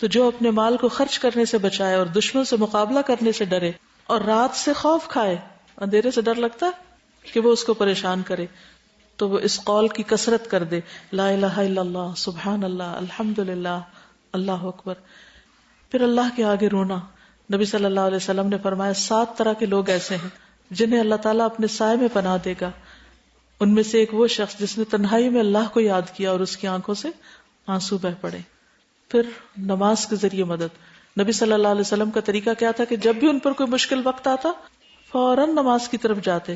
A: تو جو اپنے مال کو خرچ کرنے سے بچائے اور دشمن سے مقابلہ کرنے سے ڈرے اور رات سے خوف کھائے، اندھیرے سے ڈر لگتا ہے کہ وہ اس کو پریشان کرے، تو وہ اس قول کی کثرت کر دے، لا الہ الا اللہ، سبحان اللہ، الحمدللہ، اللہ اکبر. پھر اللہ کے آگے رونا. نبی صلی اللہ علیہ وسلم نے فرمایا 7 طرح کے لوگ ایسے ہیں جنہیں اللہ تعالیٰ اپنے سائے میں پناہ دے گا. ان میں سے ایک وہ شخص جس نے تنہائی میں اللہ کو یاد کیا اور اس کی آنکھوں سے آنسو بہ پڑے. پھر نماز کے ذریعے مدد. نبی صلی اللہ علیہ وسلم کا طریقہ کیا تھا کہ جب بھی ان پر کوئی مشکل وقت آتا فوراً نماز کی طرف جاتے.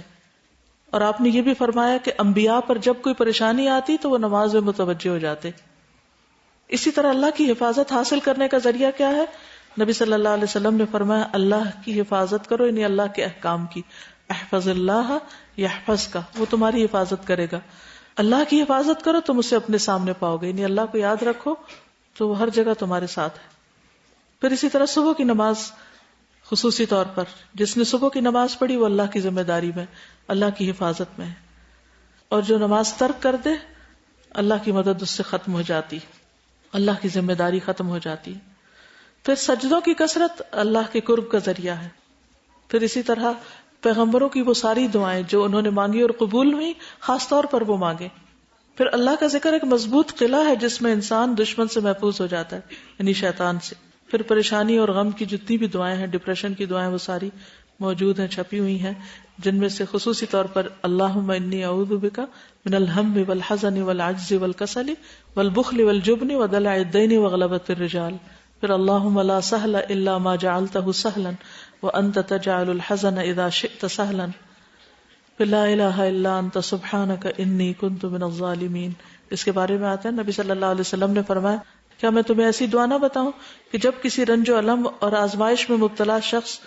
A: اور آپ نے یہ بھی فرمایا کہ انبیاء پر جب کوئی پریشانی آتی تو وہ نماز میں متوجہ ہو جاتے. اسی طرح اللہ کی حفاظت حاصل کرنے کا ذریعہ کیا ہے؟ نبی صلی اللہ علیہ وسلم نے فرمایا اللہ کی حفاظت کرو، یعنی اللہ کے احکام کی. احفظ اللہ یحفظ کا، وہ تمہاری حفاظت کرے گا. اللہ کی حفاظت کرو تم اسے اپنے سامنے پاؤ گے، یعنی اللہ کو یاد رکھو تو وہ ہر جگہ تمہارے ساتھ ہے. پھر اسی طرح صبح کی نماز خصوصی طور پر جس نے صبح کی نماز پڑھی وہ اللہ کی ذمہ داری میں، اللہ کی حفاظت میں ہے. اور جو نماز ترک کر دے اللہ کی مدد اس سے ختم ہو جاتی، اللہ کی ذمہ داری ختم ہو جاتی. پھر سجدوں کی کثرت اللہ کے قرب کا ذریعہ ہے. پھر اسی طرح پیغمبروں کی وہ ساری دعائیں جو انہوں نے مانگی اور قبول ہوئی، خاص طور پر وہ مانگے. پھر اللہ کا ذکر ایک مضبوط قلعہ ہے جس میں انسان دشمن سے محفوظ ہو جاتا ہے، یعنی شیطان سے. پھر پریشانی اور غم کی جتنی بھی دعائیں ہیں، ڈپریشن کی دعائیں، وہ ساری موجود ہیں، چھپی ہوئی ہیں، جن میں سے خصوصی طور پر اللہم انی اعوذ بک من الہم والحزن والعجز والکسل والبخل والجبن ودلع الدین وغلبۃ الرجال. پھر اللہم لا سہل الا ما جعلتہ سہلا وانت تجعل الحزن اذا شئت سہلا. پھر لا الہ الا انت سبحانک انی کنت من الظالمین. اس کے بارے میں آتا ہے نبی صلی اللہ علیہ وسلم نے فرمایا کیا میں تمہیں ایسی دعا نہ بتاؤں کہ جب کسی رنج و الم اور آزمائش میں مبتلا شخص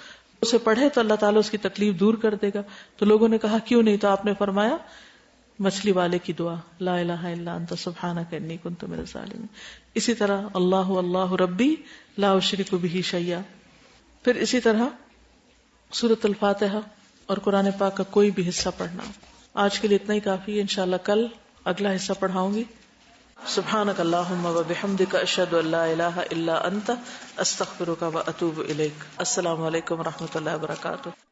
A: اسے پڑھے تو اللہ تعالیٰ اس کی تکلیف دور کر دے گا. تو لوگوں نے کہا کیوں نہیں؟ تو آپ نے فرمایا مچھلی والے کی دعا، لا الہ الا انت سبحانک انی کنت من الظالمین. اسی طرح اللہ اللہ ربی لا اشرک بہ شیئا. پھر اسی طرح سورۃ الفاتحہ اور قرآن پاک کا کوئی بھی حصہ پڑھنا. آج کے لیے اتنا ہی کافی ہے، انشاءاللہ کل اگلا حصہ پڑھاؤں گی. سبحانک اللہم و بحمدک اشہد ان لا الہ الا انت استغفرک و اتوب الیک. السلام علیکم و رحمۃ اللہ وبرکاتہ.